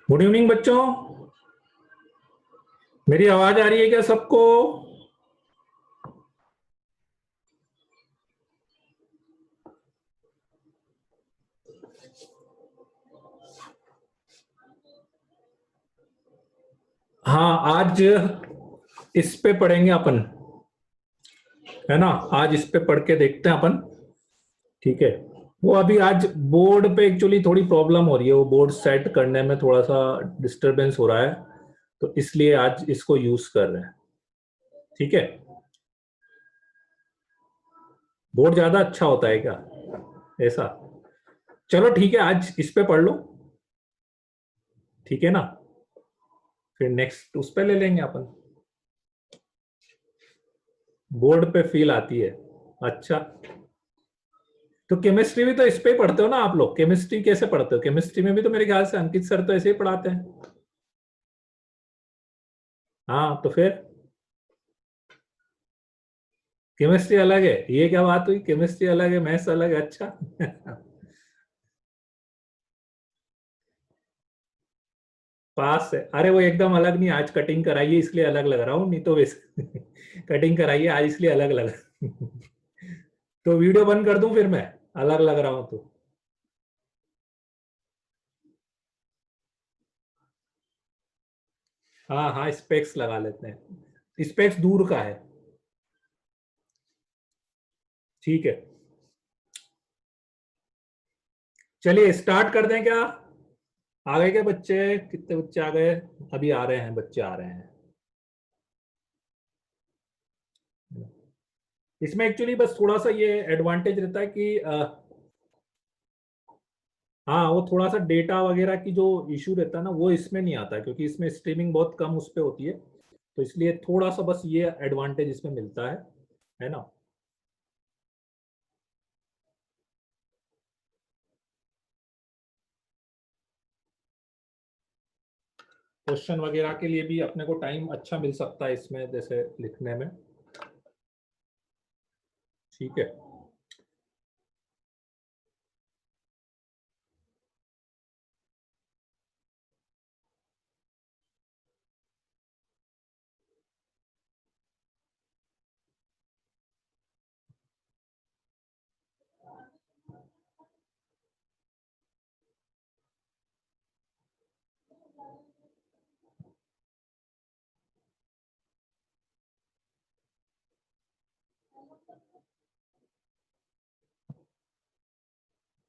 Good evening बच्चों, मेरी आवाज आ रही है क्या सबको? हाँ, आज इस पे पढ़ेंगे अपन, है ना। आज इस पे पढ़ के देखते हैं अपन, ठीक है। वो अभी आज बोर्ड पे एक्चुअली थोड़ी प्रॉब्लम हो रही है, वो बोर्ड सेट करने में थोड़ा सा डिस्टरबेंस हो रहा है, तो इसलिए आज इसको यूज कर रहे हैं, ठीक है। बोर्ड ज्यादा अच्छा होता है क्या ऐसा? चलो ठीक है, आज इस पे पढ़ लो, ठीक है ना। फिर नेक्स्ट उस पे ले लेंगे अपन। बोर्ड पे फील आती है। अच्छा, तो केमिस्ट्री भी तो इस पे ही पढ़ते हो ना आप लोग? केमिस्ट्री कैसे पढ़ते हो? केमिस्ट्री में भी तो मेरे ख्याल से अंकित सर तो ऐसे ही पढ़ाते हैं। हाँ, तो फिर केमिस्ट्री अलग है, ये क्या बात हुई? केमिस्ट्री अलग है, मैथ्स अलग है, अच्छा। पास है? अरे वो एकदम अलग नहीं, आज कटिंग कराइए इसलिए अलग लग रहा हूँ, नहीं तो वैसे कटिंग कराइए आज इसलिए अलग लग तो वीडियो बंद कर दूं फिर मैं अलग लग रहा हूं तो? हाँ हाँ, स्पेक्स लगा लेते हैं, स्पेक्स दूर का है, ठीक है। चलिए स्टार्ट कर दें क्या? आ गए क्या बच्चे? कितने बच्चे आ गए? अभी आ रहे हैं, बच्चे आ रहे हैं। इसमें एक्चुअली बस थोड़ा सा ये एडवांटेज रहता है कि हाँ, वो थोड़ा सा डेटा वगैरह की जो इशू रहता है ना, वो इसमें नहीं आता है, क्योंकि इसमें स्ट्रीमिंग बहुत कम उस पे होती है, तो इसलिए थोड़ा सा बस ये एडवांटेज इसमें मिलता है ना। क्वेश्चन वगैरह के लिए भी अपने को टाइम अच्छा मिल सकता है इसमें, जैसे लिखने में, ठीक है।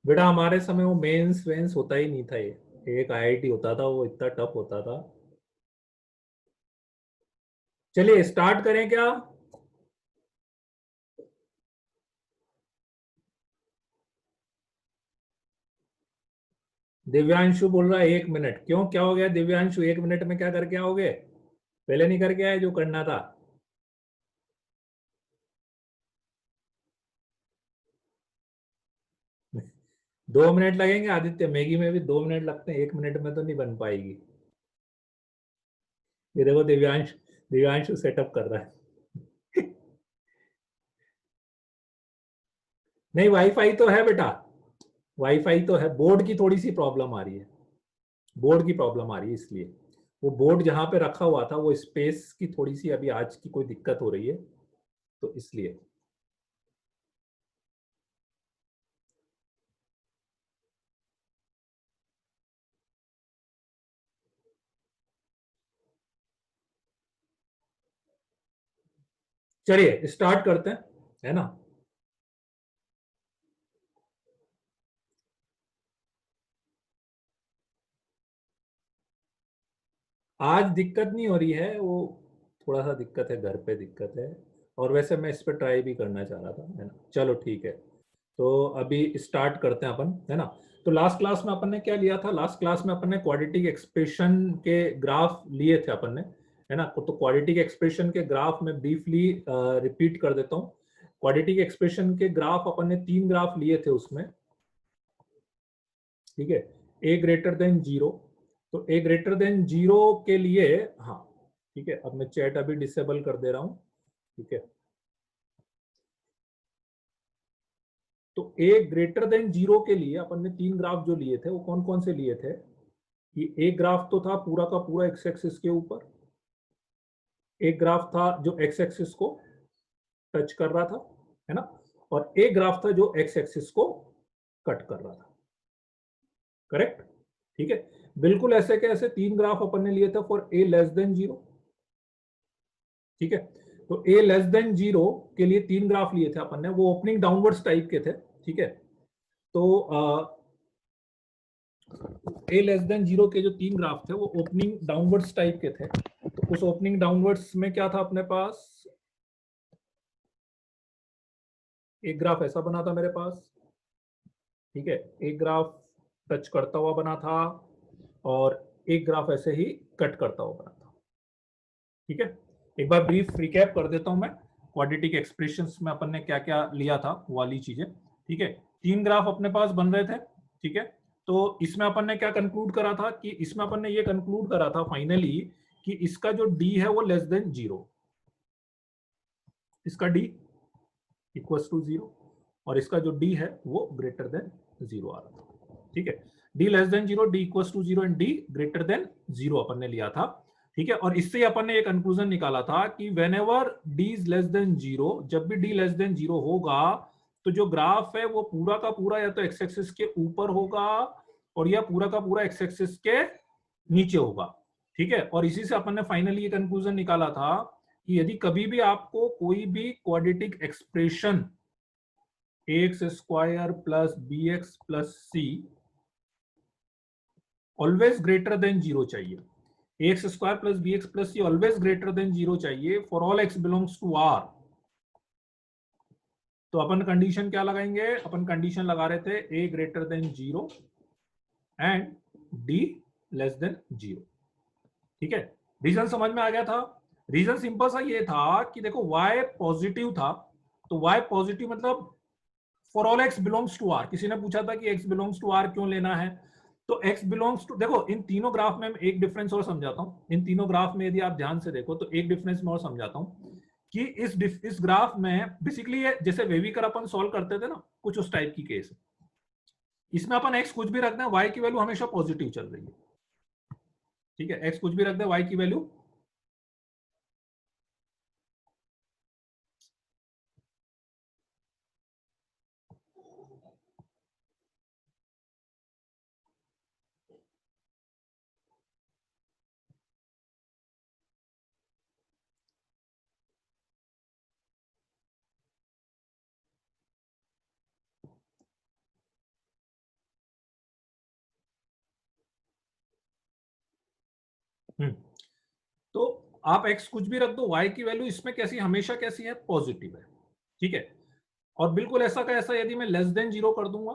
बेटा हमारे समय वो मेंस वेंस होता ही नहीं था, ये एक आईआईटी होता था, वो इतना टफ होता था। चलिए स्टार्ट करें क्या? दिव्यांशु बोल रहा है 1 मिनट, क्यों क्या हो गया दिव्यांशु? 1 मिनट में क्या करके आओगे? पहले नहीं करके आए जो करना था? 2 मिनट लगेंगे आदित्य, मैगी में भी 2 मिनट लगते हैं, 1 मिनट में तो नहीं बन पाएगी। ये देखो दिव्यांशु सेटअप कर रहा है। नहीं, वाईफाई तो है बेटा, वाईफाई तो है, बोर्ड की थोड़ी सी प्रॉब्लम आ रही है, बोर्ड की प्रॉब्लम आ रही है इसलिए। वो बोर्ड जहां पे रखा हुआ था वो स्पेस की थोड़ी सी अभी आज की कोई दिक्कत हो रही है, तो इसलिए। चलिए स्टार्ट करते हैं, है ना। आज दिक्कत नहीं हो रही है, वो थोड़ा सा दिक्कत है, घर पे दिक्कत है, और वैसे मैं इस पे ट्राई भी करना चाह रहा था, है ना। चलो ठीक है, तो अभी स्टार्ट करते हैं अपन, है ना। तो लास्ट क्लास में अपन ने क्या लिया था, लास्ट क्लास में अपन ने क्वाड्रेटिक एक्सप्रेशन के ग्राफ लिए थे अपन ने, है ना। तो क्वाड्रेटिक एक्सप्रेशन के ग्राफ में ब्रीफली रिपीट कर देता हूँ। क्वाड्रेटिक एक्सप्रेशन के ग्राफ अपन ने 3 ग्राफ लिए थे उसमें, ठीक है। ए ग्रेटर देन 0, तो ए ग्रेटर देन 0 के लिए, हाँ ठीक है, अब मैं चैट अभी डिसेबल कर दे रहा हूं, ठीक है। तो ए ग्रेटर देन 0 के लिए अपन ने 3 ग्राफ जो लिए थे वो कौन कौन से लिए थे, कि एक ग्राफ तो था पूरा का पूरा एक्स एक्सिस के ऊपर, एक ग्राफ था जो एक्स एक्सिस को टच कर रहा था, है ना, और एक ग्राफ था जो एक्स एक्सिस को कट कर रहा था, करेक्ट, ठीक है। बिल्कुल ऐसे के ऐसे 3 ग्राफ अपन ने लिए थे फॉर ए लेस देन 0, ठीक है। तो ए लेस देन 0 के लिए 3 ग्राफ लिए थे अपन ने, वो ओपनिंग डाउनवर्ड्स टाइप के थे, ठीक है। तो ए लेस देन 0 के जो 3 ग्राफ थे वो ओपनिंग डाउनवर्ड्स टाइप के थे। तो उस ओपनिंग डाउनवर्ड्स में क्या था अपने पास, एक ग्राफ ऐसा बना था मेरे पास, ठीक है, एक ग्राफ टच करता हुआ बना था, और एक ग्राफ ऐसे ही कट करता हुआ बना था, ठीक है। एक बार ब्रीफ रिकैप कर देता हूं मैं, क्वाड्रेटिक एक्सप्रेशंस में अपन ने क्या क्या लिया था वाली चीजें, ठीक है। 3 ग्राफ अपने पास बन रहे थे, ठीक है। तो इसमें अपन ने क्या कंक्लूड करा था, कि इसमें अपन ने ये कंक्लूड करा था फाइनली कि इसका जो डी है वो लेस देन 0, इसका डी इक्वल्स टू 0, और इसका जो डी है वो ग्रेटर देन 0 आ रहा था, ठीक है। D less than 0, D equals to 0 and D greater than 0 अपन ने लिया था, ठीक है। और इससे अपन ने एक कंक्लूजन निकाला था कि when ever D is less than 0, जब भी डी लेस देन 0 होगा तो जो ग्राफ है वो पूरा का पूरा या तो एक्स एक्सिस के ऊपर होगा और या पूरा का पूरा एक्स एक्सिस के नीचे होगा, ठीक है। और इसी से अपन ने फाइनली ये कंक्लूजन निकाला था कि यदि कभी भी आपको कोई भी quadratic expression x square plus b x plus c always greater than 0 चाहिए, x square plus b x plus c always greater than 0 चाहिए for all x belongs to R, तो अपन कंडीशन क्या लगाएंगे, अपन कंडीशन लगा रहे थे a greater than 0 and d less than 0, ठीक है। रीजन समझ में आ गया था। रीजन सिंपल सा ये था कि देखो y पॉजिटिव था, तो y पॉजिटिव मतलब for all x belongs to R. किसी ने पूछा था कि एक्स बिलोंग्स टू आर क्यों लेना है, तो एक्स बिलोंग्स टू, देखो इन तीनों ग्राफ में एक डिफरेंस और समझाता हूं, इन तीनों ग्राफ में यदि आप ध्यान से देखो तो एक डिफरेंस में और समझाता हूं कि इस ग्राफ में बेसिकली जैसे वेविकर अपन सॉल्व करते थे ना, कुछ उस टाइप की केस है। इसमें अपन एक्स कुछ भी रख दें, वाई की वैल्यू हमेशा पॉजिटिव चल रही है, ठीक है। एक्स कुछ भी रख दें, वाई की वैल्यू तो आप x कुछ भी रख दो, y की वैल्यू इसमें कैसी, हमेशा कैसी है, पॉजिटिव है, ठीक है। और बिल्कुल ऐसा का ऐसा यदि मैं लेस देन 0 कर दूंगा,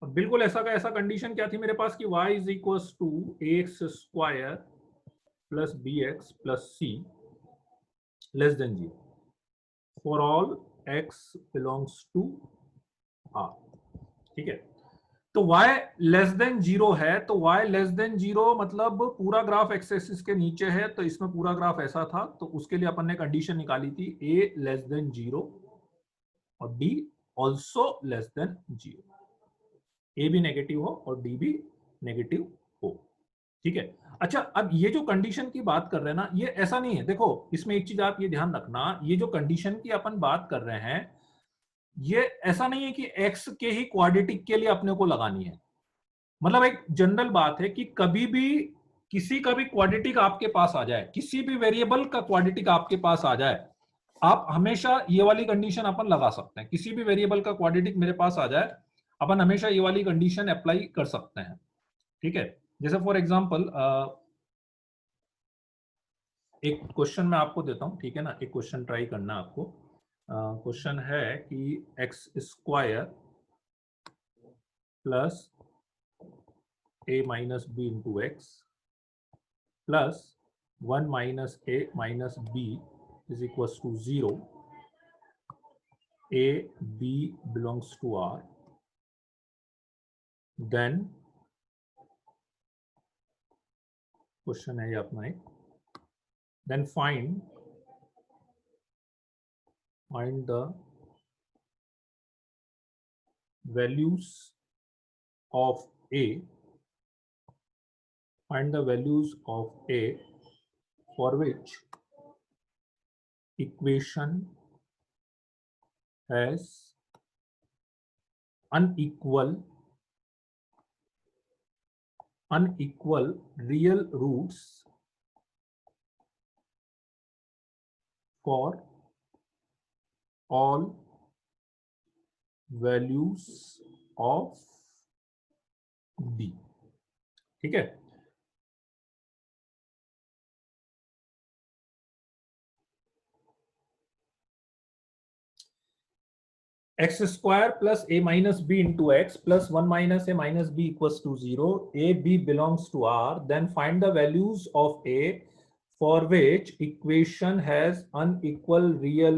बिल्कुल ऐसा का ऐसा कंडीशन क्या थी मेरे पास कि y is equal to x square plus b x plus c less than 0 for all x belongs to r, ठीक है। तो y लेस देन 0 है, तो y लेस देन 0 मतलब पूरा ग्राफ एक्स एक्सिस के नीचे है, तो इसमें पूरा ग्राफ ऐसा था, तो उसके लिए अपन ने कंडीशन निकाली थी a लेस देन 0 और d ऑल्सो लेस देन 0, ए भी नेगेटिव हो और डी भी नेगेटिव हो, ठीक है। अच्छा, अब ये जो कंडीशन की बात कर रहे हैं ना, ये ऐसा नहीं है, देखो इसमें एक चीज आप ये ध्यान रखना, ये जो कंडीशन की अपन बात कर रहे हैं ये ऐसा नहीं है कि एक्स के ही क्वाड्रेटिक के लिए अपने को लगानी है। मतलब एक जनरल बात है कि कभी भी किसी का भी क्वाड्रेटिक आपके पास आ जाए, किसी भी वेरिएबल का क्वाड्रेटिक आपके पास आ जाए, आप हमेशा ये वाली कंडीशन अपन लगा सकते हैं, किसी भी वेरिएबल का क्वाड्रेटिक मेरे पास आ जाए अपन हमेशा ये वाली कंडीशन अप्लाई कर सकते हैं, ठीक है। जैसे फॉर एग्जांपल एक क्वेश्चन मैं आपको देता हूं, ठीक है ना, एक क्वेश्चन ट्राई करना आपको। क्वेश्चन है कि x square plus a minus b into x plus 1 minus a minus b is equal to 0, a b belongs to R, then question है ये अपना एक, then find the values of a, find the values of a for which equation has unequal real roots for all values of b, ठीक है। X square plus a minus b into x plus 1 minus a minus b equals to 0, a b belongs to R, then find the values of a for which equation has unequal real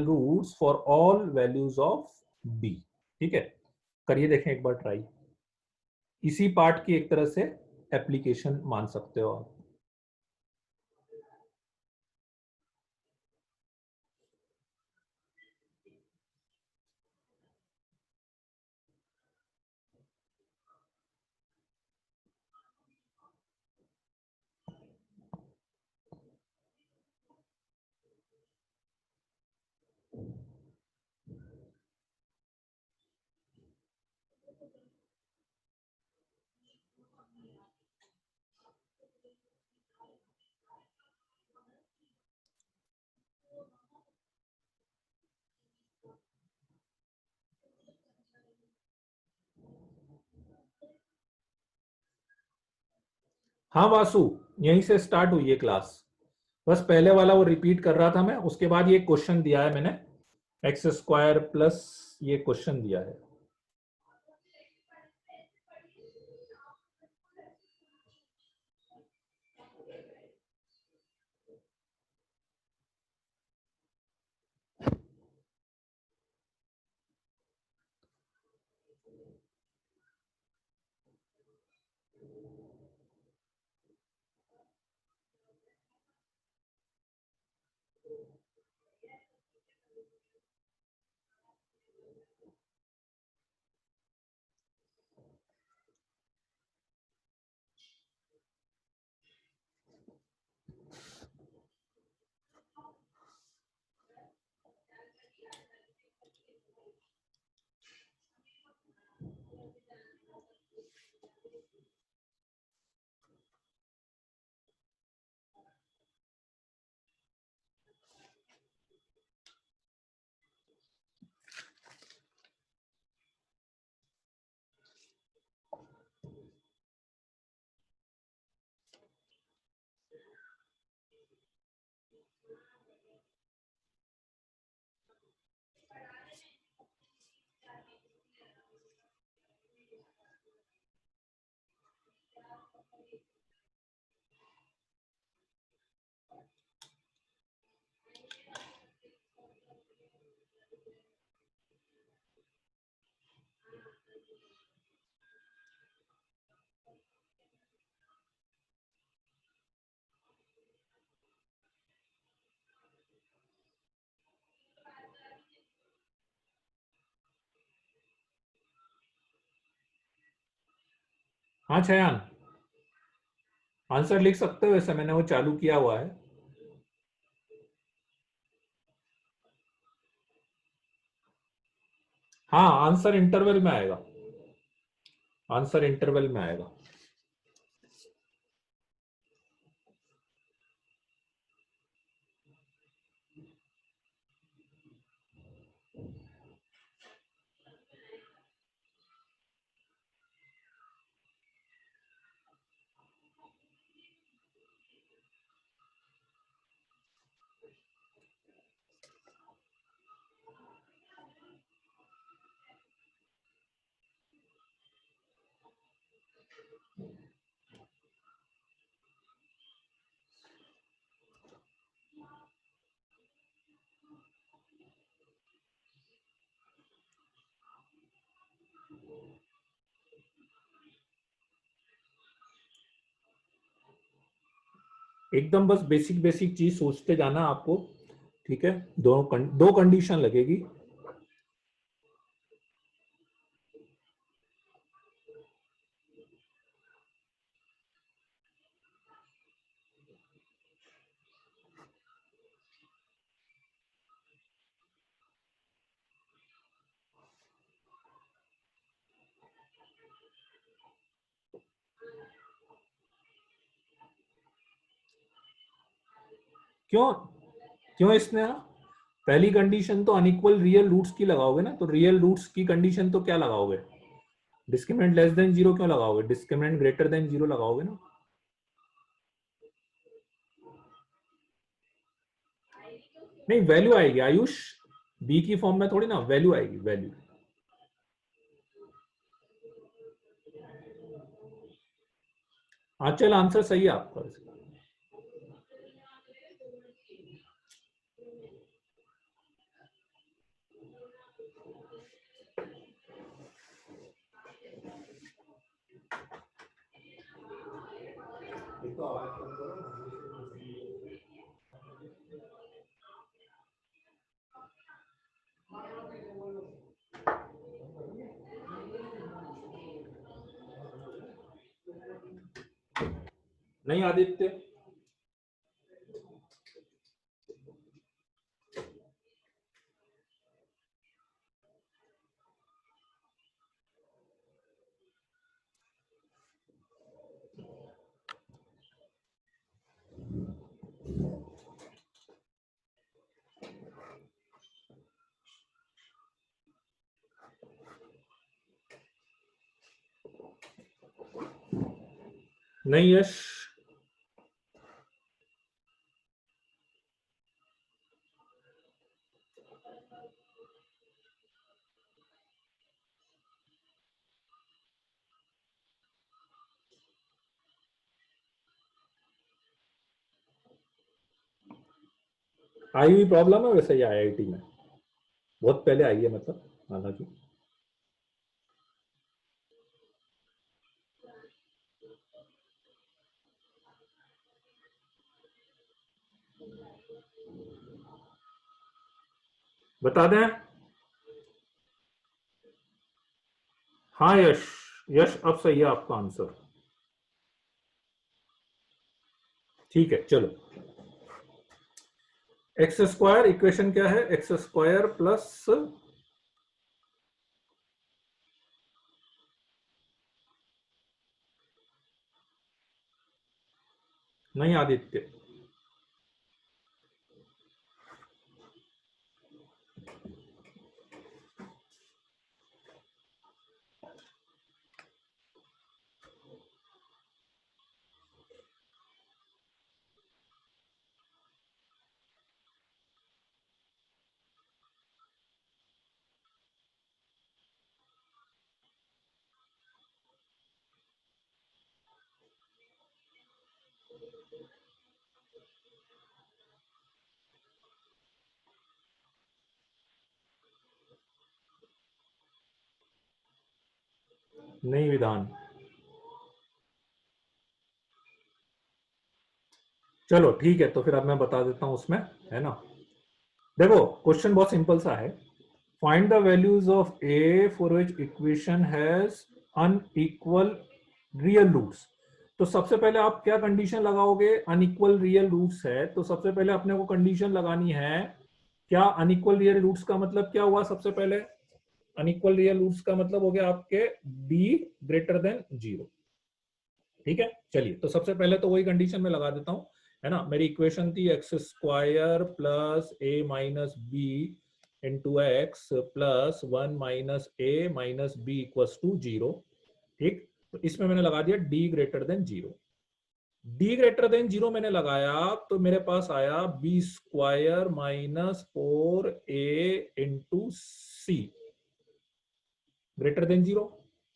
roots for all values of b, ठीक है। करिए देखें एक बार try, इसी part की एक तरह से एप्लीकेशन मान सकते हो आप। हाँ वासु, यहीं से स्टार्ट हुई है क्लास, बस पहले वाला वो रिपीट कर रहा था मैं, उसके बाद ये क्वेश्चन दिया है मैंने, एक्स स्क्वायर प्लस ये क्वेश्चन दिया है। हाँ छयान, आंसर लिख सकते हो, वैसे मैंने वो चालू किया हुआ है। हाँ आंसर इंटरवल में आएगा, आंसर इंटरवल में आएगा। एकदम बस बेसिक बेसिक चीज सोचते जाना आपको, ठीक है। दो कंडीशन लगेगी। क्यों क्यों इसने पहली कंडीशन तो अनइक्वल रियल रूट्स की लगाओगे ना, तो रियल रूट्स की कंडीशन तो क्या लगाओगे? डिस्क्रिमिनेंट लेस देन जीरो क्यों लगाओगे? डिस्क्रिमिनेंट ग्रेटर देन जीरो लगाओगे ना। नहीं, वैल्यू आएगी आयुष, बी की फॉर्म में थोड़ी ना, वैल्यू आएगी, वैल्यू। हाँ चल, आंसर सही है आपका। नहीं आदित्य, नहीं यश, आई हुई प्रॉब्लम है वैसे, ये आईआईटी में बहुत पहले आई है, मतलब हालांकि। बता दें? हाँ यश, यश अब सही है आपका आंसर। ठीक है चलो। एक्स स्क्वायर इक्वेशन क्या है? एक्स स्क्वायर प्लस, नहीं आदित्य, नहीं विधान। चलो ठीक है, तो फिर अब मैं बता देता हूं उसमें, है ना। देखो क्वेश्चन बहुत सिंपल सा है। Find the values of a for which equation has unequal real roots. तो सबसे पहले आप क्या कंडीशन लगाओगे? अनइक्वल रियल रूट्स है, तो सबसे पहले अपने को कंडीशन लगानी है क्या? अनइक्वल रियल रूट्स का मतलब क्या हुआ? सबसे पहले अनइक्वल रियल रूट्स का मतलब हो गया आपके b ग्रेटर देन जीरो। ठीक है, चलिए तो सबसे पहले तो वही कंडीशन में लगा देता हूं, है ना। मेरी इक्वेशन थी x square plus a minus b into x plus one minus a minus b equals to zero. ठीक, तो इसमें मैंने लगा दिया D greater than zero. D greater than zero मैंने लगाया तो मेरे पास आया b square minus four a into c greater than zero.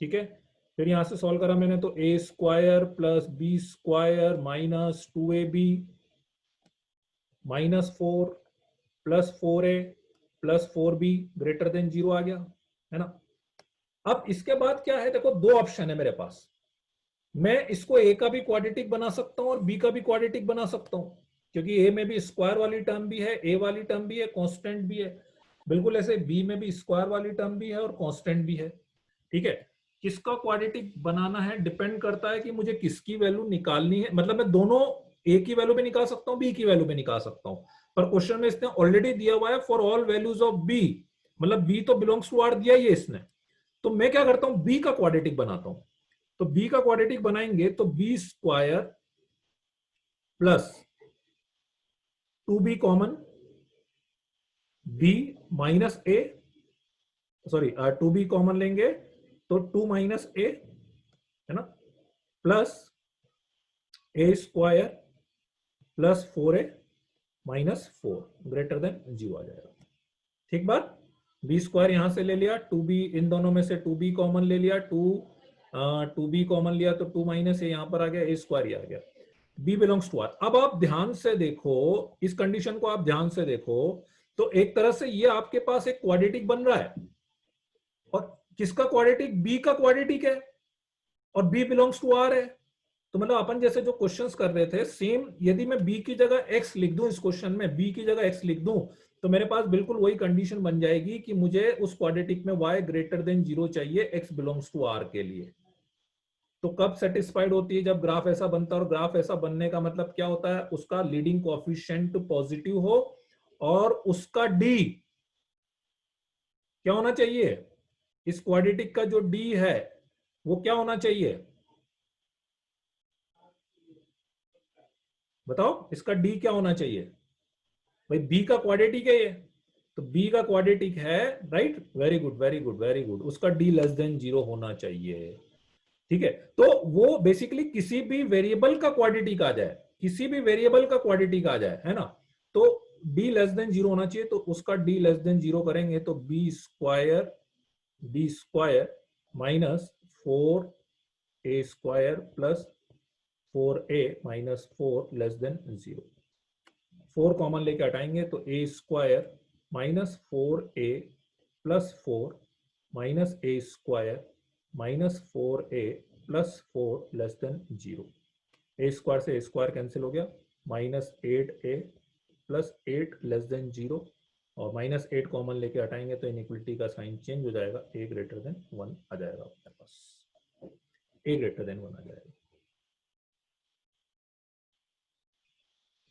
ठीक है, फिर यहां से सॉल्व करा मैंने तो a square plus b square minus 2ab minus 4 plus 4a plus 4b greater than 0 आ गया, है ना। अब इसके बाद क्या है, देखो दो ऑप्शन है मेरे पास। मैं इसको a का भी क्वाड्रेटिक बना सकता हूं और b का भी क्वाड्रेटिक बना सकता हूं, क्योंकि a में भी स्क्वायर वाली टर्म भी है, a वाली टर्म भी है, कांस्टेंट भी है। बिल्कुल ऐसे b में भी स्क्वायर वाली टर्म भी है और कांस्टेंट भी है। ठीक है, किसका क्वाड्रेटिक बनाना है डिपेंड करता है कि मुझे किसकी वैल्यू निकालनी है। मतलब मैं दोनों a की वैल्यू पे निकाल सकता हूं, b की वैल्यू पे निकाल सकता हूं, पर क्वेश्चन में इसने ऑलरेडी दिया हुआ है for all values of b, मतलब b तो बिलोंग्स टू r दिया ही है इसने। तो मैं क्या करता हूं, b का क्वाड्रेटिक बनाता हूं। तो b का क्वाड्रेटिक बनाएंगे तो b square plus 2b common, b minus a, sorry 2b common लेंगे तो 2 माइनस ए, है ना, plus a square plus 4a minus 4 greater than 0 आ जाएगा। ठीक बात, बी स्क्वायर यहां से ले लिया, 2b इन दोनों में से 2b कॉमन ले लिया, 2b कॉमन लिया तो 2 माइनस ए यहां पर आ गया, ए स्क्वायर आ गया, b बिलोंग्स टू आर। अब आप ध्यान से देखो, इस कंडीशन को आप ध्यान से देखो, तो एक तरह से ये आपके पास एक क्वाड्रेटिक बन रहा है, और किसका क्वाड्रेटिक, b का क्वाड्रेटिक है, और b बिलोंग्स टू आर है। तो मतलब अपन जैसे जो क्वेश्चंस कर रहे थे सेम, यदि मैं b की जगह x लिख दूं, इस क्वेश्चन में b की जगह x लिख दूं, तो मेरे पास बिल्कुल वही कंडीशन बन जाएगी कि मुझे उस क्वाड्रेटिक में y ग्रेटर देन 0 चाहिए x बिलोंग्स टू r के लिए। तो कब सेटिस्फाइड होती है, जब ग्राफ ऐसा बनता है, और ग्राफ ऐसा बनने का मतलब क्या होता है, उसका लीडिंग कोएफिशिएंट पॉजिटिव हो और उसका d क्या होना चाहिए, इस क्वाड्रेटिक का जो d है वो क्या होना चाहिए, बताओ इसका d क्या होना चाहिए। भाई b का क्वाड्रेटिक है ये, तो b का क्वाड्रेटिक है, right, very good very good very good, उसका d लेस देन 0 होना चाहिए। ठीक है, तो वो बेसिकली किसी भी वेरिएबल का क्वाड्रेटिक आ जाए, किसी भी वेरिएबल का क्वाड्रेटिक आ जाए, है ना, तो d लेस देन 0 होना चाहिए। तो उसका d लेस देन 0 करेंगे तो b square minus 4a square plus 4a minus 4 less than 0। 4 common लेके हटाएंगे तो a square minus 4a plus 4 minus a square minus 4a plus 4 less than 0। A square से ए स्क्वायर कैंसिल हो गया, minus 8a plus 8 less than 0, और minus 8 common लेके हटाएंगे तो इनइक्वलिटी का साइन चेंज हो जाएगा, a ग्रेटर देन 1 आ जाएगा अपने पास, a ग्रेटर देन 1 आ जाएगा।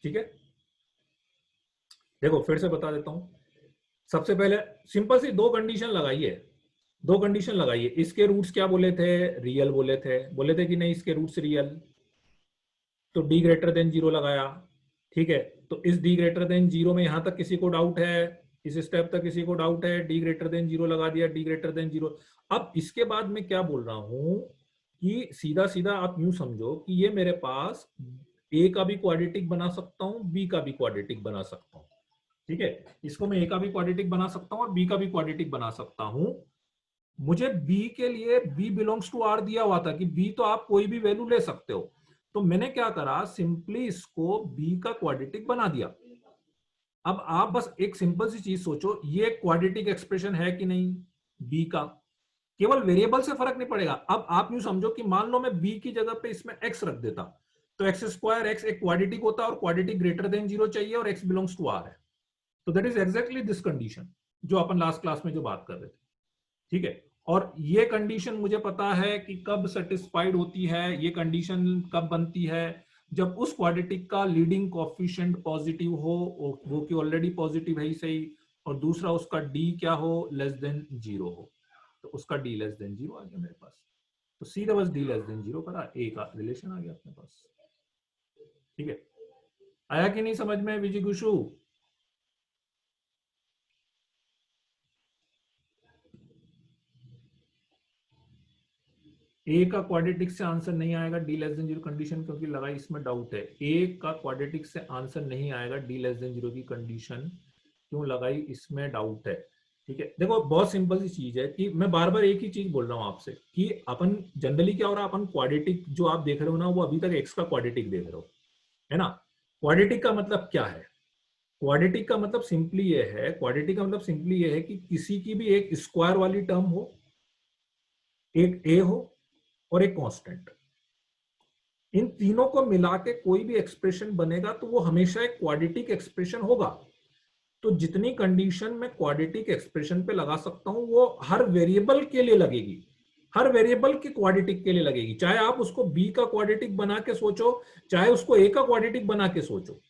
ठीक है, देखो फिर से बता देता हूं। सबसे पहले सिंपल सी दो कंडीशन लगाइए, दो कंडीशन लगाइए। इसके रूट्स क्या बोले थे, रियल बोले थे कि नहीं, इसके रूट्स रियल, तो d ग्रेटर देन 0 लगाया। ठीक है, तो इस d ग्रेटर देन 0 में यहां तक किसी को डाउट है, इस स्टेप तक किसी को डाउट है, d ग्रेटर देन 0 लगा दिया, d ग्रेटर देन 0। अब इसके बाद मैं क्या बोल रहा हूं कि सीधा सीधा आप यूं समझो कि ये मेरे पास a का भी क्वाड्रेटिक बना सकता हूं, b का भी क्वाड्रेटिक बना सकता हूं। ठीक है, इसको मैं a का भी क्वाड्रेटिक बना सकता हूं और b का भी क्वाड्रेटिक बना सकता हूं। मुझे b के लिए b बिलोंग्स टू r दिया हुआ था कि b तो आप कोई भी वैल्यू ले सकते हो, तो मैंने क्या करा, सिंपली इसको b का क्वाड्रेटिक बना दिया। अब आप बस एक सिंपल सी चीज सोचो, ये क्वाड्रेटिक एक्सप्रेशन है कि नहीं b का, केवल वेरिएबल से फर्क नहीं पड़ेगा। अब आप यूं समझो कि मान लो मैं b की जगह पे इसमें x रख देता, तो एक्स स्क्वायर एक्स एक क्वाड्रेटिक होता है और क्वाड्रेटिक ग्रेटर देन 0 चाहिए और x बिलोंग्स टू r है। तो that is exactly this condition जो अपन लास्ट क्लास में जो बात कर रहे थे। ठीक है, और ये कंडीशन मुझे पता है कि कब सेटिस्फाइड होती है, ये कंडीशन कब बनती है, जब उस क्वाड्रेटिक का लीडिंग कोएफिशिएंट पॉजिटिव हो, वो कि ऑलरेडी पॉजिटिव है ही सही, और दूसरा उसका d क्या हो, लेस देन 0 हो। तो उसका d लेस देन 0 आ गया मेरे पास, तो सीधा बस d लेस देन 0 करा, a का रिलेशन आ गया अपने पास। ठीक है, आया कि नहीं समझ में विजय गुशु? ए का क्वाड्रेटिक से आंसर नहीं आएगा डी लेस देन 0 कंडीशन, क्योंकि लगाई इसमें डाउट है। ए का क्वाड्रेटिक से आंसर नहीं आएगा डी लेस देन 0 की कंडीशन, क्यों लगाई इसमें डाउट है। ठीक है, देखो बहुत सिंपल सी चीज है कि मैं बार बार एक ही चीज बोल रहा हूं आपसे कि अपन जनरली क्या हो रहा है, अपन क्वाड्रेटिक जो आप देख रहे हो ना, वो अभी तक एक्स का क्वाड्रेटिक देख रहे हो, है ना। क्वाड्रेटिक का मतलब क्या है? क्वाड्रेटिक का मतलब सिंपली ये है, क्वाड्रेटिक का मतलब सिंपली ये है कि किसी की भी एक स्क्वायर वाली टर्म हो, एक ए हो और एक कांस्टेंट, इन तीनों को मिला के कोई भी एक्सप्रेशन बनेगा तो वो हमेशा एक क्वाड्रेटिक एक्सप्रेशन होगा। तो जितनी कंडीशन मैं क्वाड्रेटिक एक्सप्रेशन पे लगा सकता हूं वो हर वेरिएबल के लिए लगेगी, हर वेरिएबल के क्वाड्रेटिक के लिए लगेगी, चाहे आप उसको बी का क्वाड्रेटिक बना के सोचो, चाहे उसको ए का क्वाड्रेटिक बना के सोचो।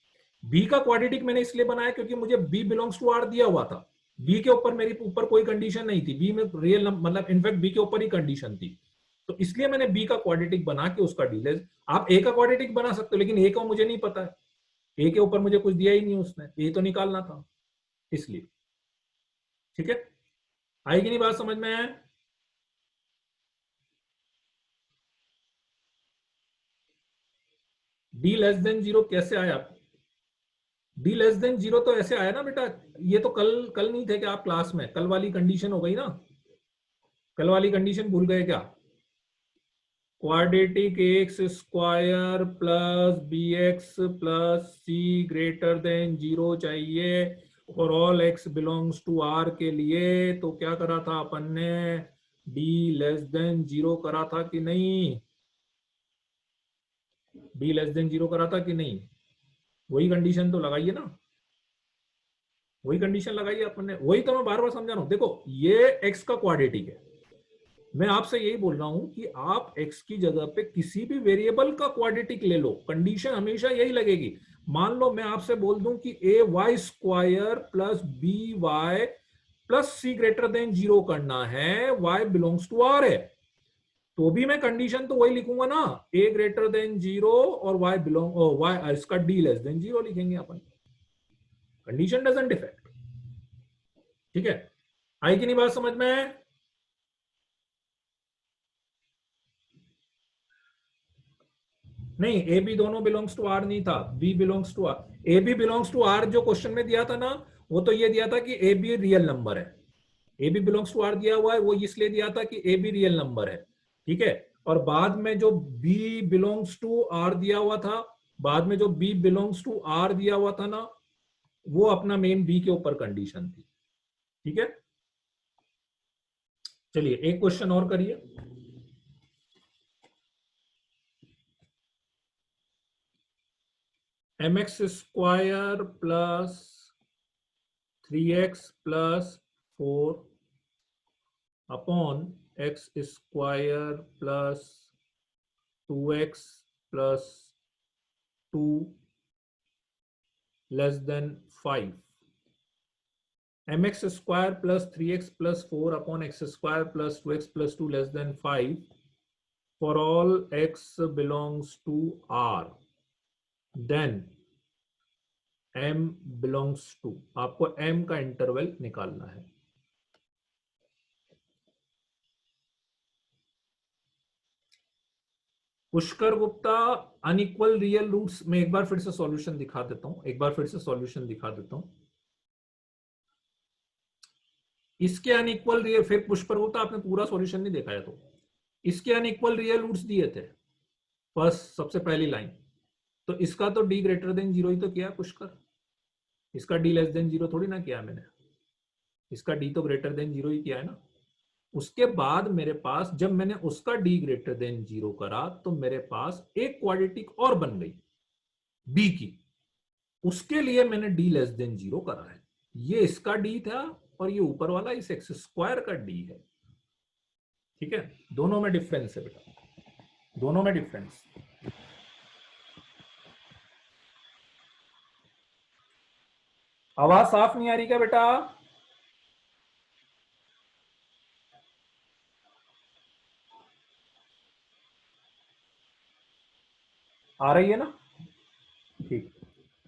बी का क्वाड्रेटिक मैंने इसलिए बनाया क्योंकि मुझे बी बिलोंग्स टू आर दिया हुआ था, बी के ऊपर मेरी ऊपर कोई कंडीशन नहीं थी, बी में रियल मतलब इनफैक्ट बी के ऊपर ही कंडीशन थी, तो इसलिए मैंने बी का क्वाड्रेटिक बना के उसका डीलेस। आप ए का क्वाड्रेटिक बना सकते हो, लेकिन ए का मुझे नहीं पता है, ए के ऊपर मुझे कुछ दिया ही नहीं उसने, ए तो निकालना था इसलिए। ठीक है, आएगी नहीं बात समझ में? डी लेस देन जीरो कैसे आया? डी लेस देन जीरो तो ऐसे आया ना बेटा, ये तो कल कल नहीं थे क्या आप क्लास में? कल वाली कंडीशन हो गई ना, कल वाली कंडीशन भूल गए क्या? Quadratic x square plus b x plus c greater than zero चाहिए और all x belongs to R के लिए, तो क्या करा था अपन ने? डी लेस देन जीरो करा था कि नहीं? डी लेस देन जीरो करा था कि नहीं? वही कंडीशन तो लगाइए ना, वही कंडीशन लगाइए अपन ने, वही तो मैं बार बार समझा रहा हूं। देखो ये एक्स का क्वाड्रेटिक है, मैं आपसे यही बोल रहा हूं कि आप x की जगह पे किसी भी वेरिएबल का क्वाड्रेटिक ले लो, कंडीशन हमेशा यही लगेगी। मान लो मैं आपसे बोल दूं कि a y square plus b y plus c greater than zero करना है, y बिलोंग्स टू आर है, तो भी मैं कंडीशन तो वही लिखूंगा ना, a ग्रेटर देन जीरो और y बिलोंग y इसका d लेस देन जीरो लिखेंगे अपन, कंडीशन डजंट इफेक्ट। ठीक है, आई कि नहीं बात समझ में? नहीं, ए बी दोनों बिलोंग्स टू आर नहीं था, b belongs to R. A b belongs to R जो क्वेश्चन में दिया था ना, वो तो ये दिया था कि ए बी रियल नंबर है, a b belongs to R दिया हुआ है, वो इसलिए दिया था कि ए बी रियल नंबर है। ठीक है, और बाद में जो बी बिलोंग्स टू आर दिया हुआ था, बाद में जो बी बिलोंग्स टू आर दिया हुआ था ना, वो अपना मेन बी के ऊपर कंडीशन थी। ठीक है, चलिए एक क्वेश्चन और करिए। M x square plus 3x plus 4 upon x square plus 2x plus 2 less than 5, m x square plus 3x plus 4 upon x square plus 2x plus 2 less than 5 for all x belongs to r, then m belongs to, आपको m का interval निकालना है। Pushkar Gupta, unequal real roots में एक बार फिर से solution दिखा देता हूं, एक बार फिर से सॉल्यूशन दिखा देता हूं। इसके अनइक्वल रियल, फिर पुष्कर गुप्ता आपने पूरा सॉल्यूशन नहीं देखा है तो, इसके अनइक्वल रियल रूट्स दिए थे, फर्स्ट सबसे पहली लाइन, तो इसका तो डी ग्रेटर देन जीरो ही तो किया है पुष्कर, इसका डी लेस देन जीरो थोड़ी ना किया मैंने, इसका डी तो ग्रेटर देन जीरो ही किया है ना। उसके बाद मेरे पास जब मैंने उसका डी ग्रेटर देन जीरो करा तो मेरे पास एक क्वाड्रेटिक और बन गई बी की, उसके लिए मैंने डी लेस देन जीरो करा है। ये इसका डी था और ये ऊपर वाला इस एक्स स्क्वायर का डी है। ठीक है, दोनों में डिफरेंस है बेटा, दोनों में डिफरेंस। आवाज साफ नहीं आ रही क्या बेटा? आ रही है ना? ठीक,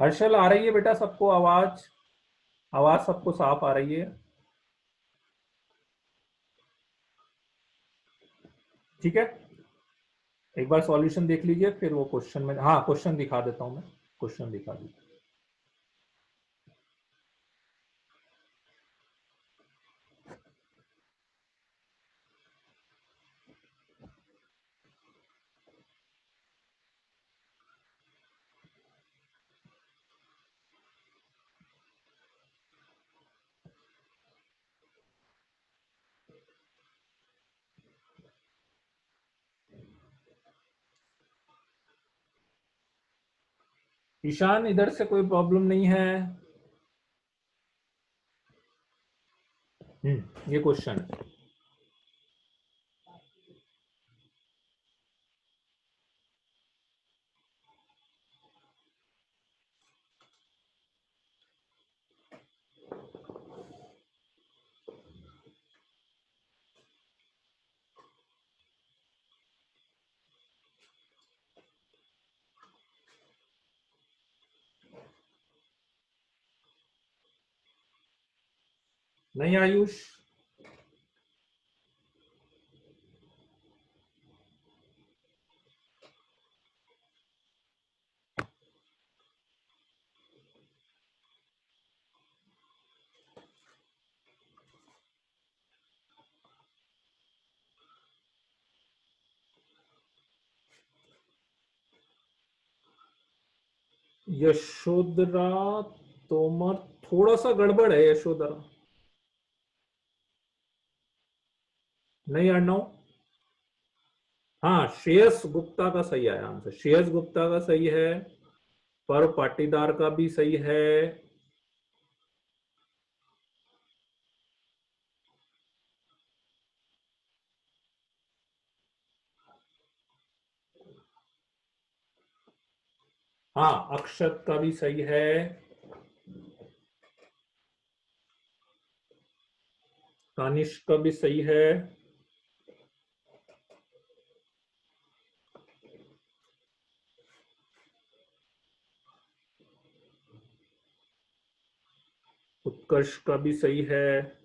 हर्षल आ रही है बेटा सबको आवाज? आवाज सबको साफ आ रही है? ठीक है, एक बार सॉल्यूशन देख लीजिए फिर वो क्वेश्चन में, हाँ क्वेश्चन दिखा देता हूं मैं, क्वेश्चन दिखा दीजिए। ईशान इधर से कोई प्रॉब्लम नहीं है। ये क्वेश्चन है। नहीं आयुष, यशोधरा तोमर, थोड़ा सा गड़बड़ है यशोधरा। नहीं अर्णव, हाँ श्रेयस गुप्ता का सही है आंसर, श्रेयस गुप्ता का सही है, पर पाटीदार का भी सही है। हाँ अक्षत का भी सही है। तानिश का भी सही है। उत्कर्ष का भी सही है।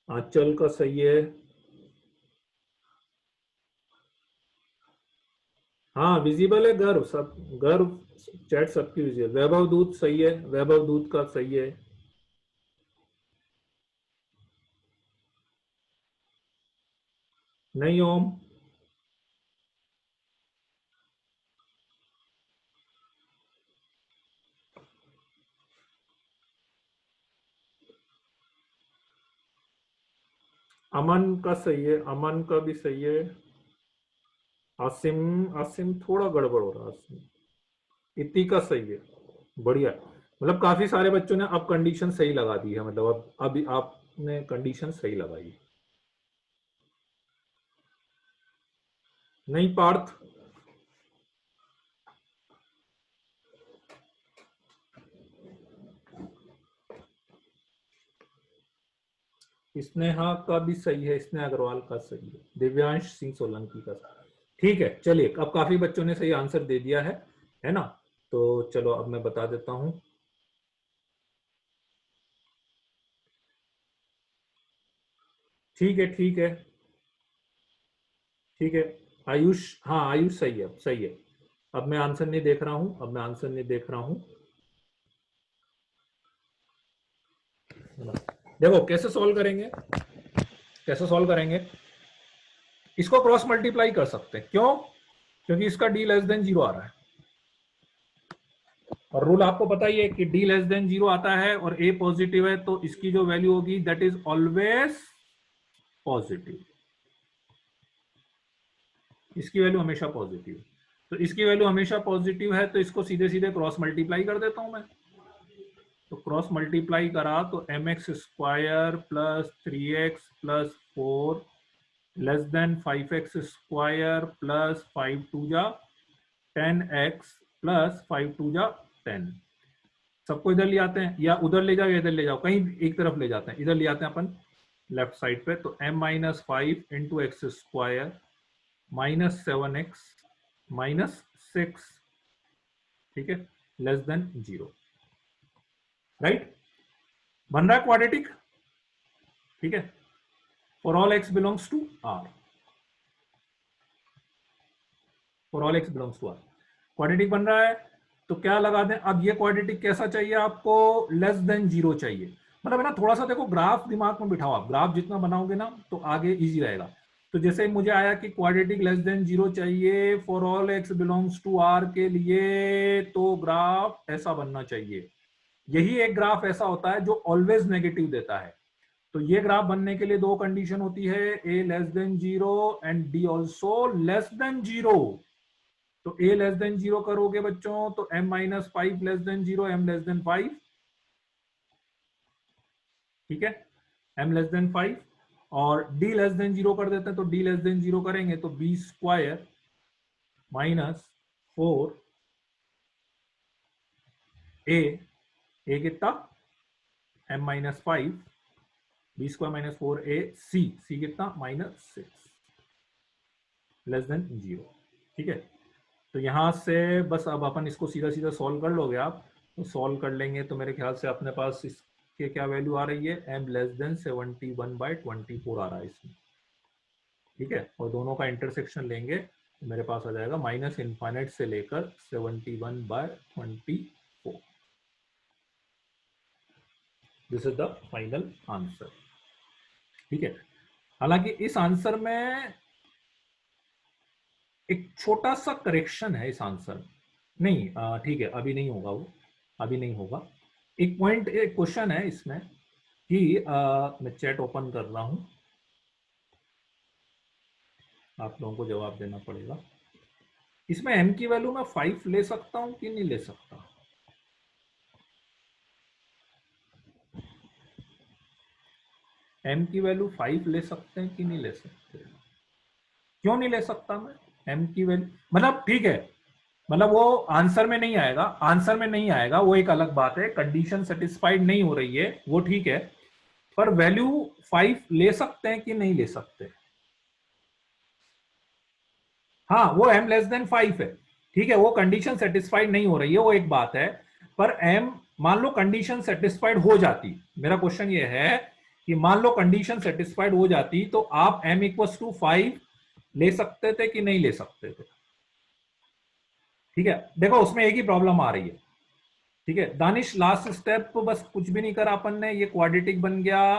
आंचल का सही है। हाँ विजिबल है, गर्व सब, गर्व चैट सबकी विजिबल। वैभव दूत सही है, वैभव दूत का सही है। नहीं ओम। अमन का सही है, अमन का भी सही है। आसिम, आसिम थोड़ा गड़बड़ हो रहा है आसिम। इति का सही है, बढ़िया। मतलब काफी सारे बच्चों ने अब कंडीशन सही लगा दी है, मतलब अब अभी आपने कंडीशन सही लगाई। नहीं पार्थ। स्नेहा का भी सही है, स्नेहा अग्रवाल का सही है, दिव्यांश सिंह सोलंकी का सही है। ठीक है चलिए, अब काफी बच्चों ने सही आंसर दे दिया है ना। तो चलो अब मैं बता देता हूं। ठीक है ठीक है ठीक है। आयुष, हाँ आयुष सही है, सही है। अब मैं आंसर नहीं देख रहा हूं, अब मैं आंसर नहीं देख रहा हूं। देखो कैसे सॉल्व करेंगे, कैसे सॉल्व करेंगे। इसको क्रॉस मल्टीप्लाई कर सकते हैं, क्यों? क्योंकि इसका डी लेस देन जीरो आ रहा है, और रूल आपको पता ही है कि डी लेस देन जीरो आता है और ए पॉजिटिव है, तो इसकी जो वैल्यू होगी दैट इज ऑलवेज पॉजिटिव। इसकी वैल्यू हमेशा पॉजिटिव है, तो इसकी वैल्यू हमेशा पॉजिटिव है, तो इसको सीधे सीधे क्रॉस मल्टीप्लाई कर देता हूं मैं। तो क्रॉस मल्टीप्लाई करा तो m x square plus 3x plus 4 less than 5x square plus 5 टू जा 10x प्लस 5 टू जा 10। सबको इधर ले आते हैं, या उधर ले जाओ या इधर ले जाओ, कहीं एक तरफ ले जाते हैं, इधर ले आते हैं अपन लेफ्ट साइड पे। तो m minus 5 into x square minus 7x minus 6, ठीक है, लेस देन जीरो। राइट, बन रहा है क्वाड्रेटिक। ठीक है, for all x belongs to R, for all x belongs to R quadratic बन रहा है। तो क्या लगा दें अब, ये क्वाड्रेटिक कैसा चाहिए आपको? लेस देन जीरो चाहिए। मतलब है ना, थोड़ा सा देखो ग्राफ दिमाग में बिठाओ, आप ग्राफ जितना बनाओगे ना तो आगे इजी रहेगा। तो जैसे मुझे आया कि क्वाड्रेटिक लेस देन जीरो चाहिए for all x belongs to R के लिए, तो ग्राफ ऐसा बनना चाहिए। यही एक ग्राफ ऐसा होता है जो ऑलवेज नेगेटिव देता है। तो ये ग्राफ बनने के लिए दो कंडीशन होती है, a less than 0 and d also less than 0। तो ए लेस देन 0 करोगे बच्चों तो m minus 5 less than 0, m less than 5, ठीक है, m लेस देन 5। और d लेस देन 0 कर देते हैं, तो d लेस देन 0 करेंगे तो b स्क्वायर माइनस 4 ए कितना m minus 5, b square minus 4 a c कितना -6 लेस देन 0, ठीक है। तो यहां से बस अब अपन इसको सीधा सीधा सॉल्व कर लोगे आप, तो सॉल्व कर लेंगे तो मेरे ख्याल से अपने पास इसके क्या वैल्यू आ रही है, m लेस देन 71/24 आ रहा है इसमें, ठीक है। और दोनों का इंटरसेक्शन लेंगे तो मेरे पास आ जाएगा माइनस इनफाइनाइट से लेकर 71/24। This is the final answer, ठीक है। हालांकि इस आंसर में एक छोटा सा करेक्शन है इस आंसर में, नहीं ठीक है, अभी नहीं होगा वो, अभी नहीं होगा। एक पॉइंट, एक क्वेश्चन है इसमें कि मैं चैट ओपन कर रहा हूं, आप लोगों को जवाब देना पड़ेगा। इसमें m की वैल्यू मैं 5 ले सकता हूं कि नहीं ले सकता? m की वैल्यू 5 ले सकते हैं कि नहीं ले सकते? क्यों नहीं ले सकता मैं m की वैल्यू? मतलब ठीक है, मतलब वो आंसर में नहीं आएगा, आंसर में नहीं आएगा वो एक अलग बात है, कंडीशन सेटिस्फाइड नहीं हो रही है वो ठीक है, पर वैल्यू 5 ले सकते हैं कि नहीं ले सकते? हाँ, वो m लेस देन 5 है, ठीक है, वो कंडीशन सेटिस्फाइड नहीं हो रही है वो एक बात है, पर m मान लो कंडीशन सेटिस्फाइड हो जाती, मेरा क्वेश्चन ये है कि मान लो कंडीशन सेटिस्फाइड हो जाती तो आप m इक्वल टू 5 ले सकते थे कि नहीं ले सकते थे? ठीक है, देखो उसमें एक ही प्रॉब्लम आ रही है, ठीक है दानिश, लास्ट स्टेप बस कुछ भी नहीं करा अपन ने, ये क्वाड्रेटिक बन गया,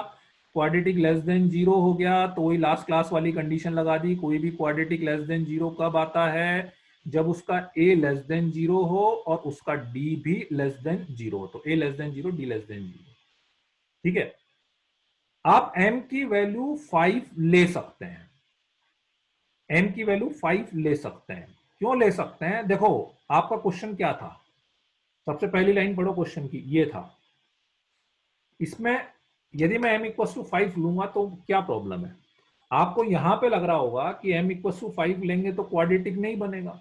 क्वाड्रेटिक लेस देन 0 हो गया, तो वही लास्ट क्लास वाली कंडीशन लगा दी, कोई भी क्वाड्रेटिक लेस देन 0 कब आता है? जब उसका a लेस देन 0 हो और उसका d भी लेस देन 0 हो, तो a less than 0, d less than 0, ठीक है। आप m की वैल्यू 5 ले सकते हैं, m की वैल्यू 5 ले सकते हैं, क्यों ले सकते हैं? देखो आपका क्वेश्चन क्या था, सबसे पहली लाइन पढ़ो क्वेश्चन की, ये था, इसमें यदि मैं m इक्वल टू 5 लूंगा तो क्या प्रॉब्लम है? आपको यहां पे लग रहा होगा कि m इक्वल टू 5 लेंगे तो क्वाड्रेटिक नहीं बनेगा,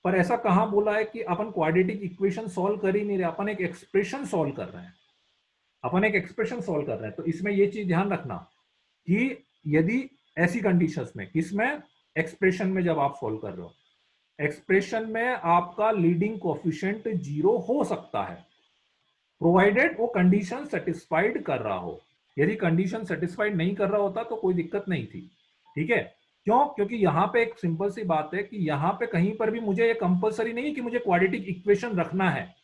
पर ऐसा कहां बोला है कि अपन क्वाड्रेटिक इक्वेशन सॉल्व कर ही नहीं रहे, अपन एक एक्सप्रेशन सॉल्व कर रहे हैं, अपन एक एक्सप्रेशन सॉल्व कर रहे हैं। तो इसमें यह चीज ध्यान रखना कि यदि ऐसी कंडीशंस में, किसमें, एक्सप्रेशन में, जब आप सॉल्व कर रहे हो, एक्सप्रेशन में आपका लीडिंग कोएफिशिएंट 0 हो सकता है, प्रोवाइडेड वो कंडीशन सेटिस्फाइड कर रहा हो। यदि कंडीशन सेटिस्फाइड नहीं कर रहा होता तो कोई दिक्कत नहीं थी, ठीक है। क्यों? क्योंकि यहां पे एक सिंपल सी बात है कि यहां पे कहीं पर भी मुझे ये कंपलसरी नहीं है कि मुझे क्वाड्रेटिक इक्वेशन रखना है,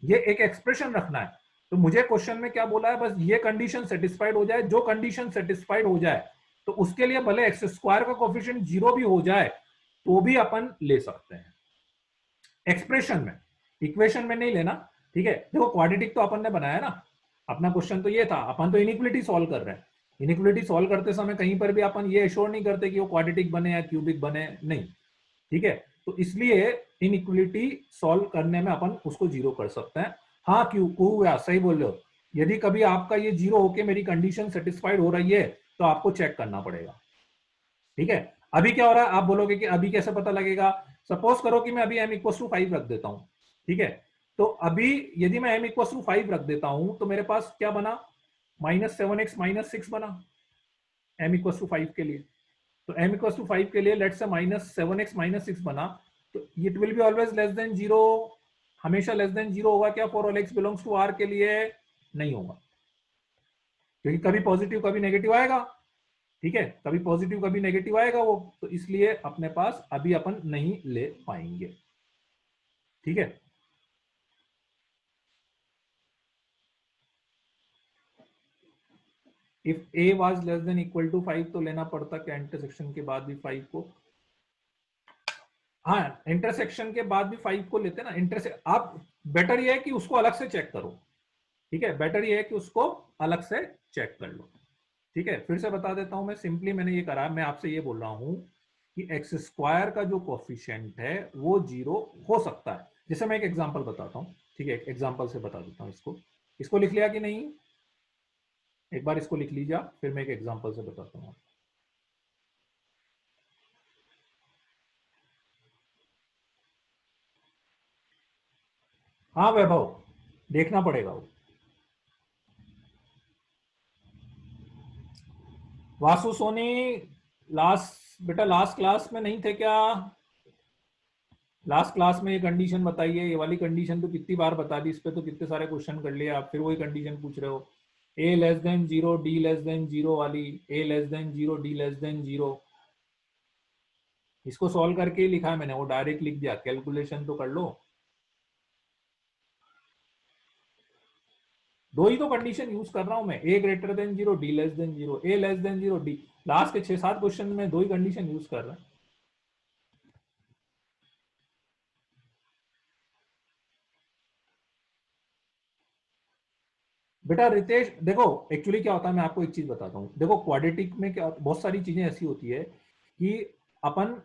ये एक एक्सप्रेशन रखना है। तो मुझे क्वेश्चन में क्या बोला है, बस ये कंडीशन सेटिस्फाइड हो जाए, जो कंडीशन सेटिस्फाइड हो जाए तो उसके लिए भले एक्स स्क्वायर का कोएफिशिएंट 0 भी हो जाए तो भी अपन ले सकते हैं एक्सप्रेशन में, इक्वेशन में नहीं लेना, ठीक है। देखो क्वाड्रेटिक तो अपन ने बनाया ना, अपना क्वेश्चन तो ये था, अपन तो इनइक्वालिटी सॉल्व कर रहे हैं, इनइक्वालिटी सॉल्व करते समय कहीं पर भी अपन ये एश्योर नहीं करते कि वो क्वाड्रेटिक बने या क्यूबिक बने, नहीं, ठीक है। तो इसलिए इनइक्वालिटी सॉल्व करने में अपन उसको 0 कर सकते हैं। हाँ, क्यों हुआ, सही बोल रहे हो, यदि कभी आपका ये 0 होके मेरी कंडीशन सेटिस्फाइड हो रही है तो आपको चेक करना पड़ेगा, ठीक है। अभी क्या हो रहा है, आप बोलोगे कि अभी कैसे पता लगेगा? सपोज करो कि मैं अभी m इक्वल टू 5 रख देता हूं, ठीक है। तो अभी यदि मैं m इक्वल टू 5 रख देता हूं तो मेरे पास क्या बना, -7x -6 बना m इक्वल टू 5 के लिए। तो m इक्वल टू 5 के लिए लेट से -7x -6 बना, तो it will be always less than 0, हमेशा लेस देन 0 होगा क्या for all x belongs to r के लिए? नहीं होगा, क्योंकि कभी पॉजिटिव कभी नेगेटिव आएगा, ठीक है, कभी पॉजिटिव कभी नेगेटिव आएगा वो, तो इसलिए अपने पास अभी अपन नहीं ले पाएंगे, ठीक है। If a was less than equal to 5 तो लेना पड़ता क्या इंटरसेक्शन के बाद भी 5 को? हाँ, इंटरसेक्शन के बाद भी 5 को लेते ना, इंटरसे आप बेटर ये है कि उसको अलग से चेक करो, ठीक है, बेटर ये है कि उसको अलग से चेक कर लो। ठीक है, फिर से बता देता हूं मैं, सिंपली मैंने ये करा, मैं आपसे ये बोल रहा हूं कि एक्स स्क्वायर का जो कोफिशिएंट है वो 0 हो सकता है। जैसे मैं एक एग्जांपल बताता हूं, ठीक है, एक एग्जांपल से बता देता हूं। इसको लिख लिया कि नहीं? एक बार इसको लिख लीजिए, फिर मैं एक एग्जांपल से बताता हूं। हाँ वैभव, देखना पड़ेगा वो। वासु सोनी, लास्ट बेटा लास्ट क्लास में नहीं थे क्या? लास्ट क्लास में ये कंडीशन बताइए, ये वाली कंडीशन तो कितनी बार बता दी, इस पे तो कितने सारे क्वेश्चन कर लिए आप, फिर वही कंडीशन पूछ रहे हो। A less than zero, d less than zero वाली, a less than zero, d less than zero. इसको सॉल्व करके ही लिखा है मैंने, वो डायरेक्ट लिख दिया, कैलकुलेशन तो कर लो। दो ही तो कंडीशन यूज कर रहा हूं मैं, a greater than zero, d less than zero, a less than zero, d. Last के 6-7 क्वेश्चन में दो ही कंडीशन यूज कर रहा है। बेटा रितेश देखो, एक्चुअली क्या होता है, मैं आपको एक चीज बताता हूँ। देखो क्वाड्रेटिक में क्या, बहुत सारी चीजें ऐसी होती है कि अपन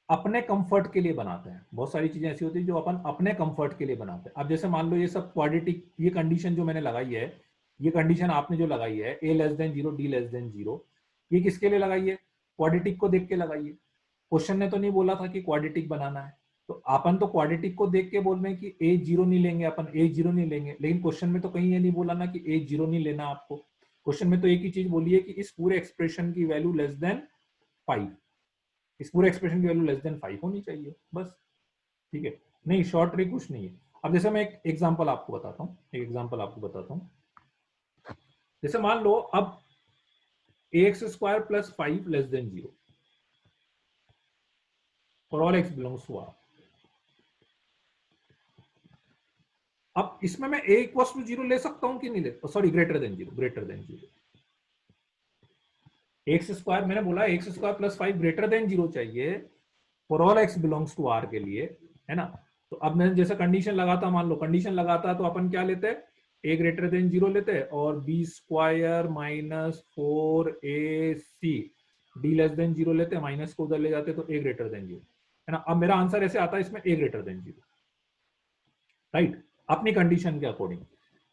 अपने कंफर्ट के लिए बनाते हैं। बहुत सारी चीजें ऐसी होती है जो अपन अपने कंफर्ट के लिए बनाते हैं। अब जैसे मान लो ये सब क्वाड्रेटिक, ये कंडीशन जो मैंने लगाई है, ये कंडीशन आपने जो लगाई है, a less than zero, d less than zero, ये किसके लिए लगाई है? क्वाड्रेटिक को देख के लगाई है। क्वेश्चन ने तो नहीं बोला था कि क्वाड्रेटिक बनाना है। तो अपन तो क्वाड्रेटिक को देख के बोल रहे हैं कि ए जीरो नहीं लेंगे, अपन ए जीरो नहीं लेंगे, लेकिन क्वेश्चन में तो कहीं ये नहीं बोला ना कि ए जीरो नहीं लेना आपको। क्वेश्चन में तो एक ही चीज बोली है कि इस पूरे एक्सप्रेशन की वैल्यू लेस देन 5, इस पूरे एक्सप्रेशन की वैल्यू लेस देन 5 होनी चाहिए बस। ठीक है, नहीं शॉर्ट ट्रिक कुछ नहीं है। अब जैसे मैं एक एग्जांपल आपको बताता हूँ, एक एग्जांपल आपको बताता हूँ। जैसे मान लो अब x square plus 5 less than zero for all x belongs to R. अब इसमें मैं ए इक्वल टू जीरो ले सकता हूं कि नहीं ले, sorry greater than zero, greater than zero. X square मैंने बोला, x square plus 5 greater than zero चाहिए for all x belongs to R के लिए, है ना? तो अब मैं जैसे कंडीशन लगाता, मान लो कंडीशन लगाता, तो अपन क्या लेते हैं? ए ग्रेटर देन जीरो लेते हैं, और b square minus 4ac D less than zero लेते हैं, माइनस को उधर ले जाते तो ए ग्रेटर देन जीरो, है ना? अब मेरा आंसर ऐसे आता है इसमें, ए ग्रेटर देन जीरो, राइट? अपनी कंडीशन के अकॉर्डिंग,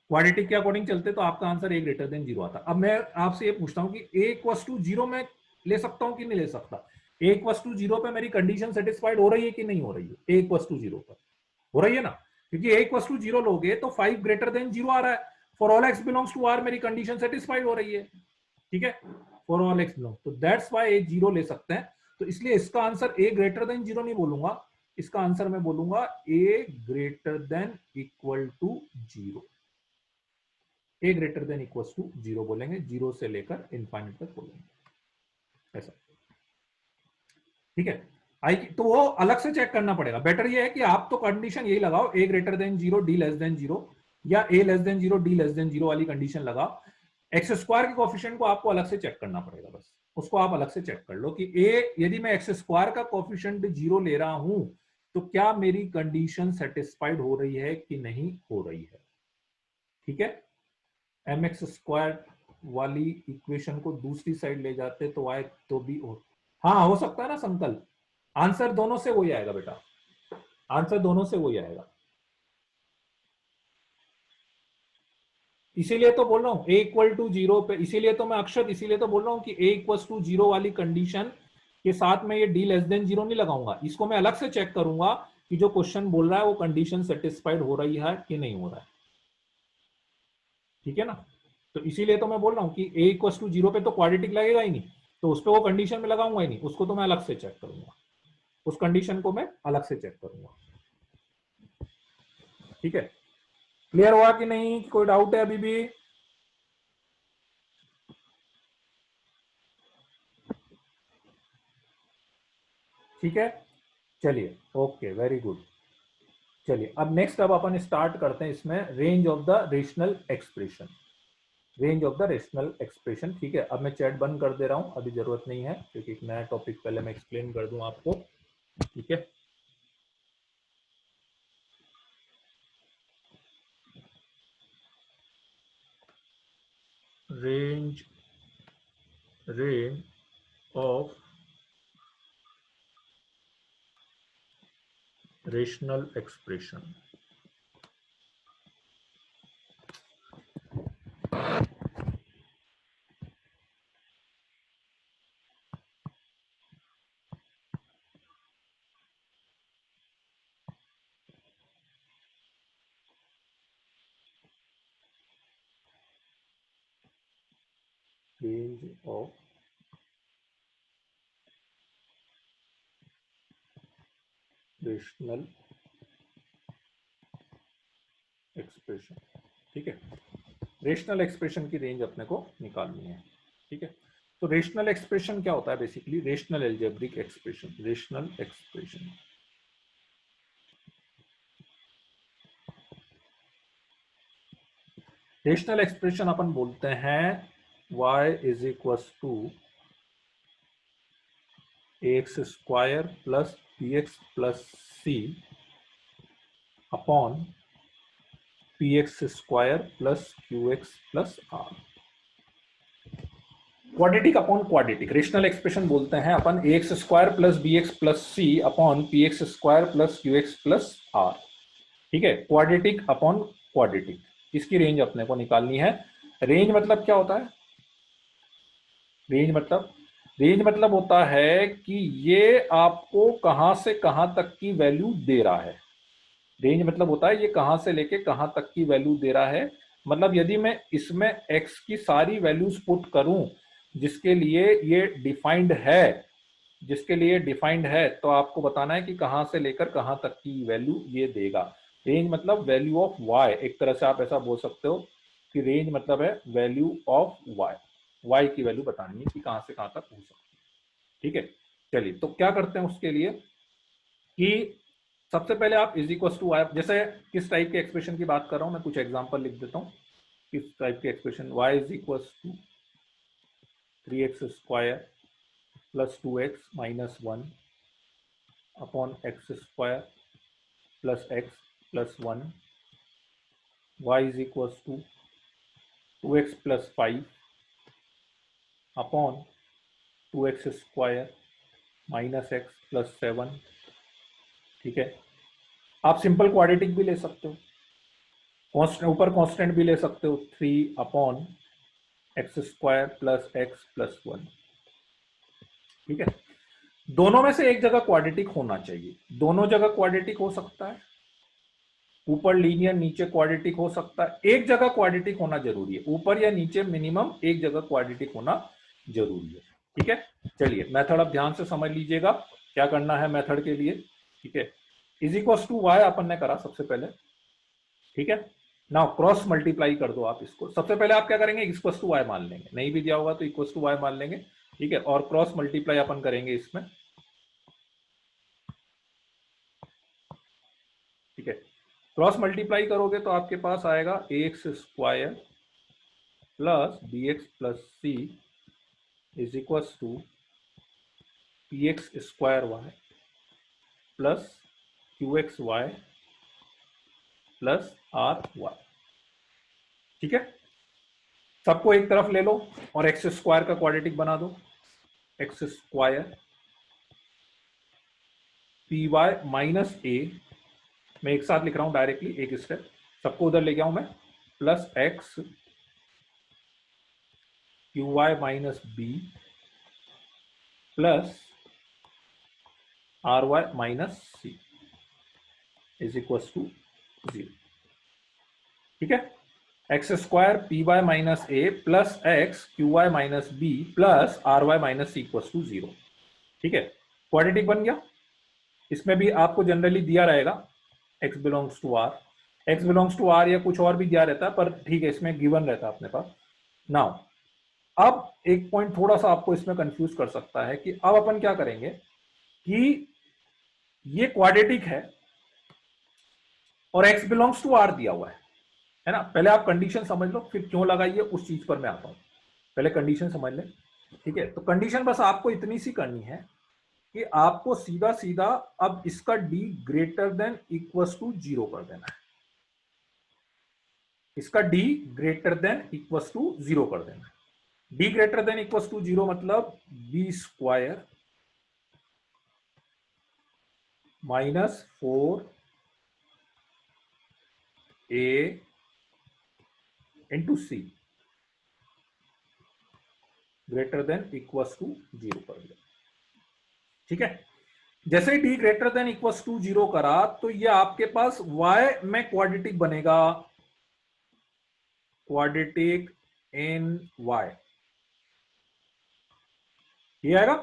क्वाड्रेटिक के अकॉर्डिंग चलते तो आपका answer a greater than zero आता। अब मैं आपसे ये पूछता हूं कि ए इक्वल टू जीरो में ले सकता हूं कि नहीं ले सकता? ए इक्वल टू जीरो पे मेरी कंडीशन सेटिस्फाइड हो रही है कि नहीं हो रही है? ए इक्वल टू जीरो पर हो रही है ना, क्योंकि ए इक्वल टू जीरो लोगे तो 5 ग्रेटर देन जीरो आ रहा है। For all x belongs to R मेरी कंडीशन सेटिस्फाइड हो रही है, ठीक है, फॉर ऑल एक्स बिलोंग, तो दैट्स वाई ए जीरो ले सकते हैं। तो इसलिए इसका answer a greater than zero नहीं बोलूंगा, इसका आंसर मैं बोलूंगा a greater than equal to zero. A greater than equal to zero बोलेंगे, जीरो से लेकर इनफाइनिट तक बोलेंगे, ऐसा। ठीक है, आई तो वो अलग से चेक करना पड़ेगा। बेटर ये है कि आप तो कंडीशन यही लगाओ, a greater than zero, d less than zero, या a less than zero, d less than zero वाली कंडीशन लगाओ। एक्स स्क्वायर के कोफिशिएंट को आपको अलग से चेक करना पड़ेगा, बस उसको आप अलग से चेक कर लो कि ए, यदि मैं एक्स स्क्वायर का कोफिशिएंट जीरो ले रहा हूं तो क्या मेरी कंडीशन सेटिस्फाइड हो रही है कि नहीं हो रही है। ठीक है, एम एक्स स्क्वायर वाली इक्वेशन को दूसरी साइड ले जाते तो आए तो भी हो, हाँ हो सकता है ना संकल्प। आंसर दोनों से वही आएगा बेटा, आंसर दोनों से वही आएगा। इसीलिए तो बोल रहा हूं ए इक्वल टू जीरो पे, इसीलिए तो मैं अक्षर, इसीलिए तो बोल रहा हूं कि ए इक्वल टू जीरो वाली कंडीशन के साथ में ये डी लेस देन जीरो नहीं लगाऊंगा, इसको मैं अलग से चेक करूंगा कि जो क्वेश्चन बोल रहा है वो कंडीशन सेटिस्फाइड हो रही है कि नहीं हो रहा है। ठीक है ना, तो इसीलिए तो मैं बोल रहा हूं कि ए इक्वल टू जीरो पे तो क्वाड्रेटिक लगेगा ही नहीं, तो उस पर वो कंडीशन में लगाऊंगा ही नहीं, उसको तो मैं अलग से चेक करूंगा, उस कंडीशन को मैं अलग से चेक करूंगा। ठीक है, क्लियर हुआ कि नहीं, कोई डाउट है अभी भी? ठीक है, चलिए, ओके, वेरी गुड। चलिए अब नेक्स्ट, अब अपन स्टार्ट करते हैं इसमें range of the rational expression, range of the rational expression. ठीक है, अब मैं चैट बंद कर दे रहा हूं, अभी जरूरत नहीं है, क्योंकि एक नया टॉपिक पहले मैं एक्सप्लेन कर दूं आपको। ठीक है, range of rational expression. Range of rational expression. ठीक है, रेशनल एक्सप्रेशन की रेंज अपने को निकालनी है। ठीक है, तो रेशनल एक्सप्रेशन क्या होता है? Basically rational algebraic expression. Rational expression rational expression अपन बोलते हैं y is equal to ax square plus bx plus c upon px square plus qx plus r। Quadratic upon quadratic rational expression बोलते हैं अपन ax square plus bx plus c upon px square plus qx plus r। ठीक है, quadratic upon quadratic, इसकी range अपने को निकालनी है। रेंज मतलब क्या होता है? रेंज मतलब होता है कि ये आपको कहां से कहां तक की वैल्यू दे रहा है। रेंज मतलब होता है ये कहां से लेके कहां तक की वैल्यू दे रहा है। मतलब यदि मैं इसमें x की सारी वैल्यूज पुट करूं जिसके लिए ये डिफाइंड है, तो आपको बताना है कि कहां से लेकर कहां तक की वैल्यू ये देगा। रेंज मतलब वैल्यू ऑफ y, एक तरह से आप ऐसा बोल सकते हो कि रेंज मतलब है वैल्यू ऑफ y की वैल्यू बतानी है कि कहां से कहां तक हो सकती है। ठीक है, चलिए तो क्या करते हैं उसके लिए कि सबसे पहले आप इज इक्वल टू y, जैसे किस टाइप के एक्सप्रेशन की बात कर रहा हूं मैं, कुछ एग्जांपल लिख देता हूं। किस टाइप के expression? y is equal to 3x square plus 2x minus 1 upon x square plus x plus 1, y is equal to 2x plus 5 upon 2x square minus x plus 7। ठीक है, आप सिंपल क्वाड्रेटिक भी ले सकते हो, ऊपर constant भी ले सकते हो, 3 upon x square plus x plus 1। ठीक है, दोनों में से एक जगह क्वाड्रेटिक होना चाहिए। दोनों जगह क्वाड्रेटिक हो सकता है, ऊपर लीनियर नीचे क्वाड्रेटिक हो सकता है, एक जगह क्वाड्रेटिक होना जरूरी है, ऊपर या नीचे मिनिमम एक जगह क्वाड्रेटिक होना जरूरी है। ठीक है, चलिए मेथड अब ध्यान से समझ लीजिएगा क्या करना है मेथड के लिए। ठीक है, इज इक्वल टू वाई अपन ने करा सबसे पहले। ठीक है, नाउ क्रॉस मल्टीप्लाई कर दो आप इसको। सबसे पहले आप क्या करेंगे? इक्वल टू वाई मान लेंगे, नहीं भी दिया होगा तो इक्वल टू वाई मान लेंगे। ठीक है, और क्रॉस मल्टीप्लाई अपन करेंगे इसमें। ठीक है, क्रॉस मल्टीप्लाई करोगे तो आपके पास आएगा x square plus b x plus c is equal to p x square y plus q x y plus r y. ठीक है, सबको एक तरफ ले लो और एक्स स्क्वायर का क्वाड्रेटिक बना दो। X square p y minus a, मैं एक साथ लिख रहा हूं डायरेक्टली, एक स्टेप, सबको उधर ले गया हूं मैं, plus x q y minus b plus r y minus c is equal to 0। ठीक है, x square p y minus a plus x q y minus b plus r y minus c equal to 0। ठीक है, quadratic बन गया। इसमें भी आपको generally दिया रहेगा x belongs to R, x belongs to R या कुछ और भी दिया रहता है, पर ठीक है इसमें गिवन रहता है अपने पास। नाउ अब एक पॉइंट थोड़ा सा आपको इसमें कंफ्यूज कर सकता है कि अब अपन क्या करेंगे कि ये क्वाड्रेटिक है और x बिलोंग्स टू आर दिया हुआ है ना। पहले आप कंडीशन समझ लो, फिर क्यों लगाइए उस चीज पर मैं आता हूं, पहले कंडीशन समझ ले। ठीक है, तो कंडीशन बस आपको इतनी सी करनी है कि आपको सीधा सीधा अब इसका d greater than equal to 0 कर देना है। इसका d greater than equal to 0 कर देना है। D greater than equal to 0 मतलब b square minus 4a into c greater than equal to 0 कर दिया। ठीक है, जैसे ही d greater than equal to 0 करा तो ये आपके पास y में क्वाड्रेटिक बनेगा, क्वाड्रेटिक इन y ये आएगा।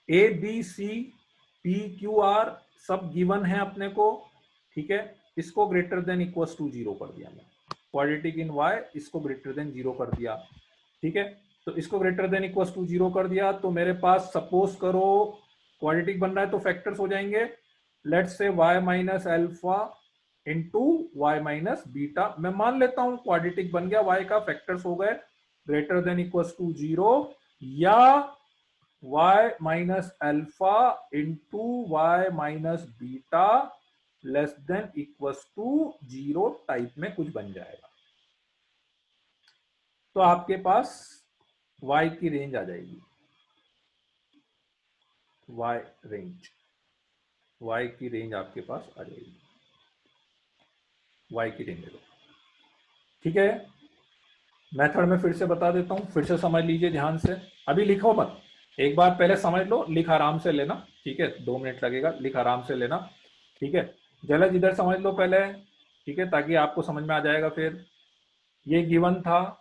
A B C P Q R सब गिवन है अपने को। ठीक है, इसको ग्रेटर देन इक्वल टू 0 कर दिया मैं, क्वाड्रेटिक इन y इसको ग्रेटर देन 0 कर दिया। ठीक है, तो इसको ग्रेटर देन इक्वल टू 0 कर दिया तो मेरे पास सपोज करो क्वाड्रेटिक बन रहा है तो फैक्टर्स हो जाएंगे, let's say y minus alpha into y minus beta. मैं मान लेता हूं क्वाड्रेटिक बन गया, y का फैक्टर्स हो गए ग्रेटर देन इक्वल टू 0 या y minus alpha into y minus beta less than equal to 0 type में कुछ बन जाएगा। तो आपके पास y की रेंज आ जाएगी, y रेंज, y की रेंज आपके पास आ जाएगी, y की रेंज। ठीक है, मेथड में फिर से बता देता हूं, फिर से समझ लीजिए ध्यान से, अभी लिखो मत, एक बार पहले समझ लो, लिख आराम से लेना। ठीक है, 2 मिनट लगेगा, लिख आराम से लेना। ठीक है, जलज इधर समझ लो पहले। ठीक है, ताकि आपको समझ में आ जाएगा। फिर ये गिवन था,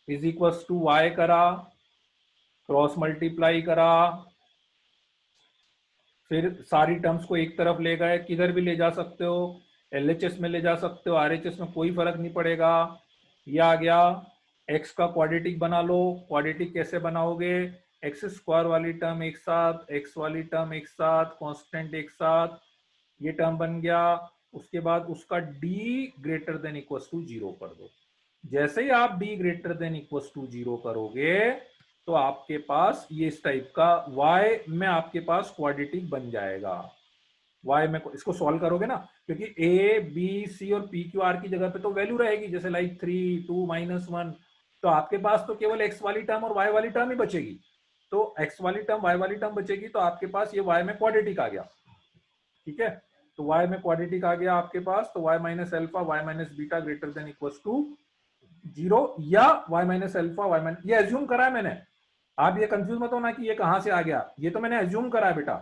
इज इक्वल टू वाई करा, क्रॉस मल्टीप्लाई करा, फिर सारी टर्म्स को एक तरफ ले गए, किधर भी ले जा सकते हो, एलएचएस में ले जा सकते हो, आरएचएस में कोई फर्क नहीं पड़ेगा। ये आ गया, एक्स का क्वाड्रेटिक बना लो। क्वाड्रेटिक कैसे बनाओगे, एक्स स्क्वायर वाली टर्म एक साथ, एक्स वाली टर्म एक साथ, कांस्टेंट एक साथ, ये टर्म बन गया। उसके बाद उसका D greater than equal to 0 कर दो। जैसे ही आप D greater than equal to 0 करोगे तो आपके पास ये इस टाइप का y में आपके पास क्वाड्रेटिक बन जाएगा। y में इसको सॉल्व करोगे ना, क्योंकि a b c और p q r की जगह पे तो वैल्यू रहेगी, जैसे लाइक 3 2 -1, तो आपके पास तो केवल x वाली टर्म और y वाली टर्म ही बचेगी। तो x वाली टर्म y वाली टर्म बचेगी, तो आपके पास ये y में क्वाड्रेटिक आ गया। ठीक है, तो y में क्वाड्रेटिक आ गया आपके पास, तो y minus alpha y minus beta greater than equal to 0 या y minus alpha y minus, ये एज्यूम करा है मैंने, आप ये कंफ्यूज मत होना कि ये कहां से आ गया, ये तो मैंने एज्यूम करा है बेटा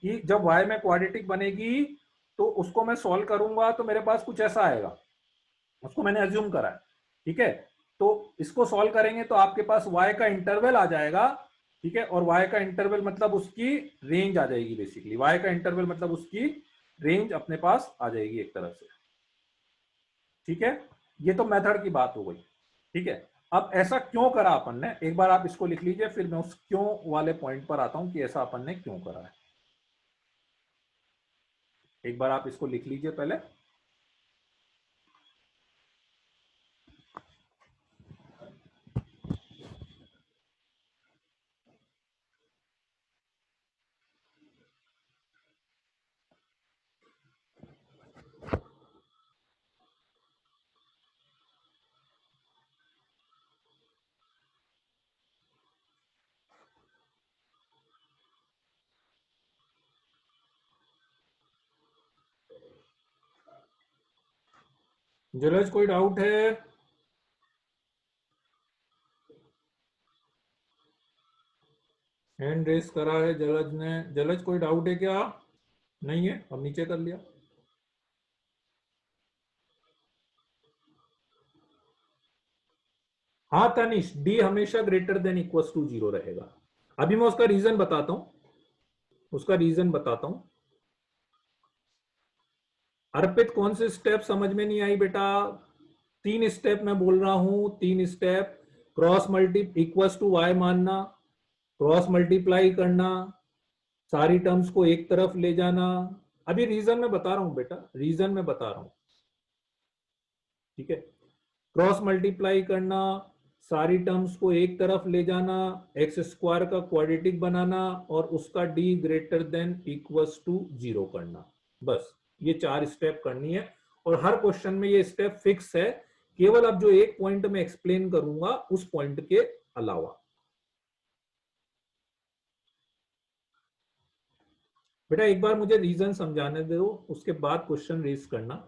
कि जब y में क्वाड्रेटिक बनेगी तो उसको मैं सॉल्व करूंगा तो मेरे पास कुछ ऐसा आएगा, उसको मैंने एज्यूम करा है। ठीक है, तो इसको सॉल्व करेंगे तो आपके पास y का इंटरवल आ जाएगा। ठीक है, और y का इंटरवल मतलब उसकी रेंज आ जाएगी, बेसिकली y का इंटरवल मतलब उसकी रेंज अपने पास आ जाएगी एक तरह से। ठीक है, ये तो मेथड की बात हो गई। ठीक है, अब ऐसा क्यों करा अपन ने, एक बार आप इसको लिख लीजिए, फिर मैं उस क्यों वाले पॉइंट पर आता हूं कि ऐसा अपन ने क्यों करा है। एक बार आप इसको लिख लीजिए पहले। जलज कोई डाउट है? हैंड रेस करा है जलज ने, जलज कोई डाउट है क्या? नहीं है, अब नीचे कर लिया। हाँ तनिष, डी हमेशा ग्रेटर देन इक्वल टू 0 रहेगा। अभी मैं उसका रीजन बताता हूं, उसका रीजन बताता हूं। अर्पित कौन से स्टेप समझ में नहीं आई बेटा? 3 स्टेप मैं बोल रहा हूं, 3 step. Cross multi equals to y मानना, क्रॉस मल्टीप्लाई करना, सारी टर्म्स को एक तरफ ले जाना। अभी रीजन में बता रहा हूं बेटा, रीजन में बता रहा हूं। ठीक है, क्रॉस मल्टीप्लाई करना, सारी टर्म्स को एक तरफ ले जाना, एक्स स्क्वायर का क्वाड्रेटिक बनाना और उसका D greater than equals to 0 करना। बस ये 4 स्टेप करनी है, और हर क्वेश्चन में ये स्टेप फिक्स है, केवल अब जो एक पॉइंट में एक्सप्लेन करूंगा उस पॉइंट के अलावा। बेटा एक बार मुझे रीजन समझाने दो, उसके बाद क्वेश्चन रेज करना।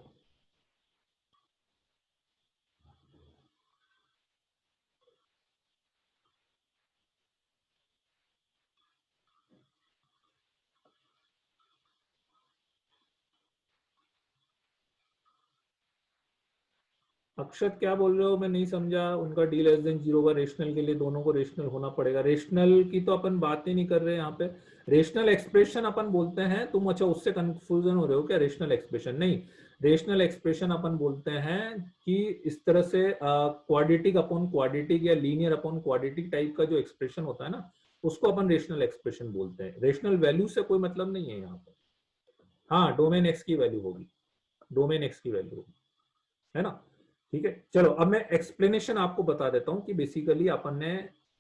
अक्षत क्या बोल रहे हो, मैं नहीं समझा। उनका डी लेस देन जीरो का रेशनल के लिए दोनों को रेशनल होना पड़ेगा। रेशनल की तो अपन बात ही नहीं कर रहे यहाँ पे। रेशनल एक्सप्रेशन अपन बोलते हैं, तुम अच्छा उससे कंफ्यूजन हो रहे हो क्या? रेशनल एक्सप्रेशन नहीं, रेशनल एक्सप्रेशन अपन बोलते हैं कि इस तरह से क्वाड्रेटिक अपॉन क्वाड्रेटिक या लीनियर अपॉन क्वाड्रेटिक टाइप का जो एक्सप्रेशन होता है ना, उसको अपन रेशनल एक्सप्रेशन बोलते हैं। रेशनल वैल्यू से कोई मतलब नहीं है यहाँ पे। हाँ, डोमेन एक्स की वैल्यू होगी, डोमेन एक्स की वैल्यू होगी, है ना। ठीक है, चलो अब मैं एक्सप्लेनेशन आपको बता देता हूं कि बेसिकली अपन ने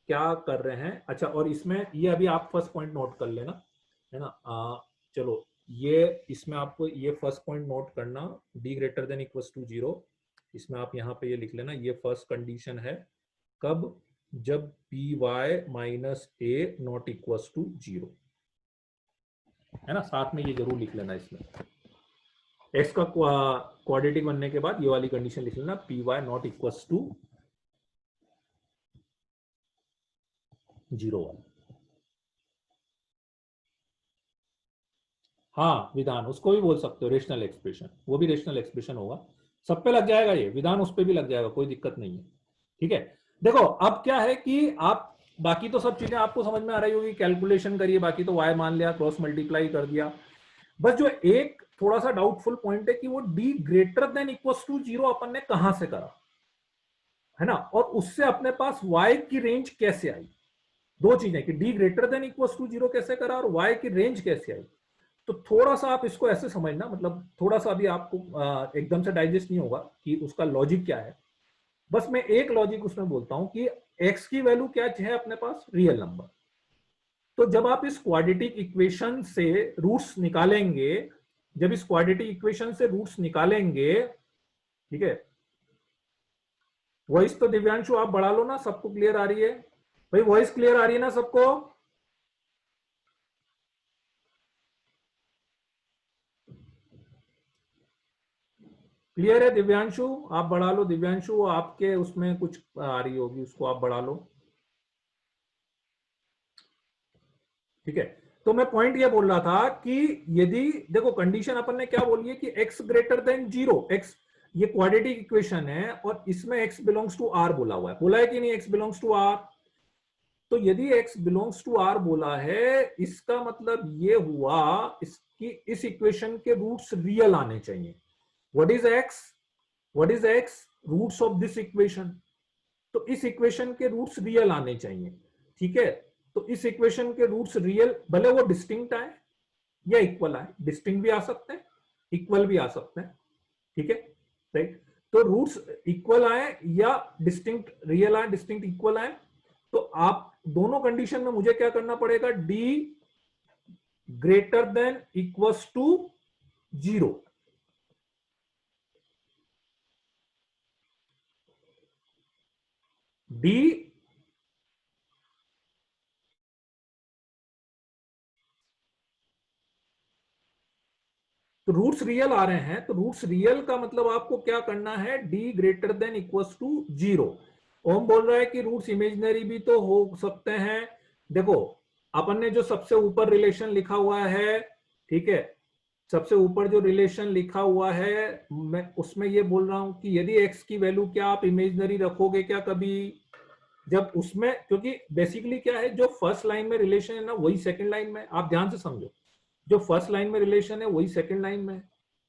क्या कर रहे हैं। अच्छा, और इसमें ये अभी आप फर्स्ट पॉइंट नोट कर लेना, है ना। चलो, ये इसमें आपको ये फर्स्ट पॉइंट नोट करना, D greater than equals to zero. इसमें आप यहाँ पे ये लिख लेना, ये फर्स्ट कंडीशन है। कब? जब p y minus a not equals to zero, है ना। साथ में ये जरूर लिख लेना, इसमें एक्स का क्वाड्रेटिक बनने के बाद ये वाली कंडीशन लिख लेना, p y not equals to zero one. हाँ, विधान उसको भी बोल सकते हो, रेशनल एक्सप्रेशन, वो भी रेशनल एक्सप्रेशन होगा। सब पे लग जाएगा ये विधान, उस पे भी लग जाएगा, कोई दिक्कत नहीं है। ठीक है, देखो अब क्या है कि आप बाकी तो सब चीजें आपको समझ में आ रही होगी, कैलकुलेशन करिए, बाकी तो वाई मान लिया, क्रॉस मल्टीप्लाई कर दिया। बस जो एक थोड़ा सा डाउटफुल पॉइंट है कि वो d greater than equals to zero अपन ने कहां से करा, है ना, और उससे अपने पास y की रेंज कैसे आई। दो चीजें कि D greater than equals to zero कैसे करा और y की रेंज कैसे आई। तो थोड़ा सा आप इसको ऐसे समझना, मतलब थोड़ा सा अभी आपको एकदम से डाइजेस्ट नहीं होगा कि उसका लॉजिक क्या है। बस मैं एक लॉजिक उसमें बोलता हूं कि x की वैल्यू क्या है अपने पास, रियल नंबर। तो जब आप इस क्वाड्रेटिक इक्वेशन से रूट्स निकालेंगे, जब इस क्वाड्रेटिक इक्वेशन से रूट्स निकालेंगे, ठीक है, वॉइस तो दिव्यांशु आप बढ़ा लो ना, सबको क्लियर आ रही है भाई? वॉइस क्लियर आ रही है ना सबको? क्लियर है दिव्यांशु? आप बढ़ा लो दिव्यांशु, आपके उसमें कुछ आ रही होगी, उसको आप बढ़ा लो। ठीक है, तो मैं पॉइंट ये बोल रहा था कि यदि देखो कंडीशन अपन ने क्या बोली है कि x greater than zero, x ये क्वाड्रेटिक इक्वेशन है और इसमें x बिलोंग्स टू r बोला हुआ है, बोला है कि नहीं x बिलोंग्स टू r? तो यदि x बिलोंग्स टू r बोला है, इसका मतलब ये हुआ इसकी इस इक्वेशन के रूट्स रियल आने चाहिए। What is x? What is x? Roots of this equation. तो इस इक्वेशन के रूट्स रियल आने चाहिए, ठीक है। तो इस इक्वेशन के रूट्स रियल, भले वो डिस्टिंक्ट आए या इक्वल आए, डिस्टिंक्ट भी आ सकते हैं, इक्वल भी आ सकते हैं, ठीक है, राइट। तो रूट्स इक्वल आए या डिस्टिंक्ट रियल आए, डिस्टिंक्ट इक्वल आए, तो आप दोनों कंडीशन में मुझे क्या करना पड़ेगा, D greater than equals to zero. D तो रूट्स रियल आ रहे हैं, तो रूट्स रियल का मतलब आपको क्या करना है, d greater than equals to zero. Om बोल रहा है कि रूट्स इमेजिनरी भी तो हो सकते हैं। देखो, अपन ने जो सबसे ऊपर रिलेशन लिखा हुआ है, ठीक है, सबसे ऊपर जो रिलेशन लिखा हुआ है, मैं उसमें ये बोल रहा हूं कि यदि एक्स की वैल्यू क्या आप इमेजिनरी रखोगे क्या कभी? जब उसमें, क्योंकि बेसिकली क्या है, जो फर्स्ट लाइन में रिलेशन है ना, वही सेकंड लाइन में, आप ध्यान से समझो, जो फर्स्ट लाइन में रिलेशन है वही सेकंड लाइन में,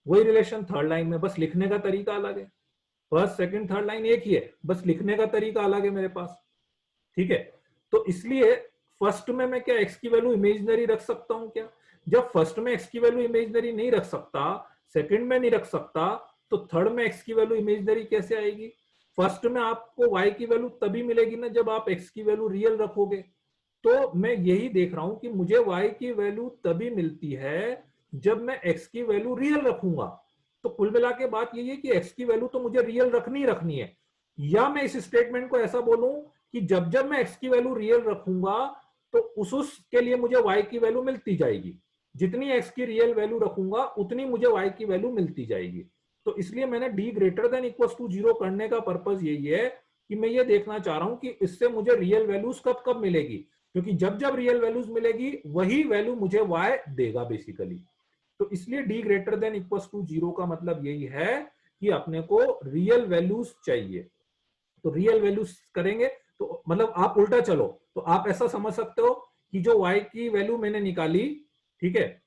वही रिलेशन थर्ड लाइन में, बस लिखने का तरीका अलग है। फर्स्ट सेकंड थर्ड लाइन एक ही है, बस लिखने का तरीका अलग है मेरे पास, ठीक है। तो इसलिए फर्स्ट में मैं क्या एक्स की वैल्यू इमेजिनरी रख सकता हूं क्या? जब फर्स्ट में एक्स की वैल्यू इमेजिनरी नहीं रख सकता, सेकंड में नहीं रख सकता, तो थर्ड में एक्स की वैल्यू इमेजिनरी कैसे आएगी? फर्स्ट में आपको वाई की वैल्यू तभी मिलेगी ना जब आप एक्स की वैल्यू रियल रखोगे। तो मैं यही देख रहा हूं कि मुझे y की वैल्यू तभी मिलती है जब मैं x की वैल्यू रियल रखूंगा। तो कुल मिला के बात यही है कि x की वैल्यू तो मुझे रियल रखनी ही रखनी है, या मैं इस स्टेटमेंट को ऐसा बोलूं कि जब जब मैं x की वैल्यू रियल रखूंगा तो उस के लिए मुझे y की वैल्यू मिलती जाएगी। जितनी x की रियल वैल्यू रखूंगा उतनी मुझे y की वैल्यू मिलती जाएगी। तो इसलिए मैंने d greater than equal to 0 करने का पर्पज यही है कि मैं ये देखना चाह रहा हूं कि इससे मुझे रियल वैल्यूज कब कब मिलेगी, क्योंकि जब जब रियल वैल्यूज मिलेगी वही वैल्यू मुझे y देगा बेसिकली। तो इसलिए d greater than equal to 0 का मतलब यही है कि अपने को रियल वैल्यूज चाहिए। तो रियल वैल्यूज करेंगे तो मतलब आप उल्टा चलो, तो आप ऐसा समझ सकते हो कि जो y की वैल्यू मैंने निकाली, ठीक है,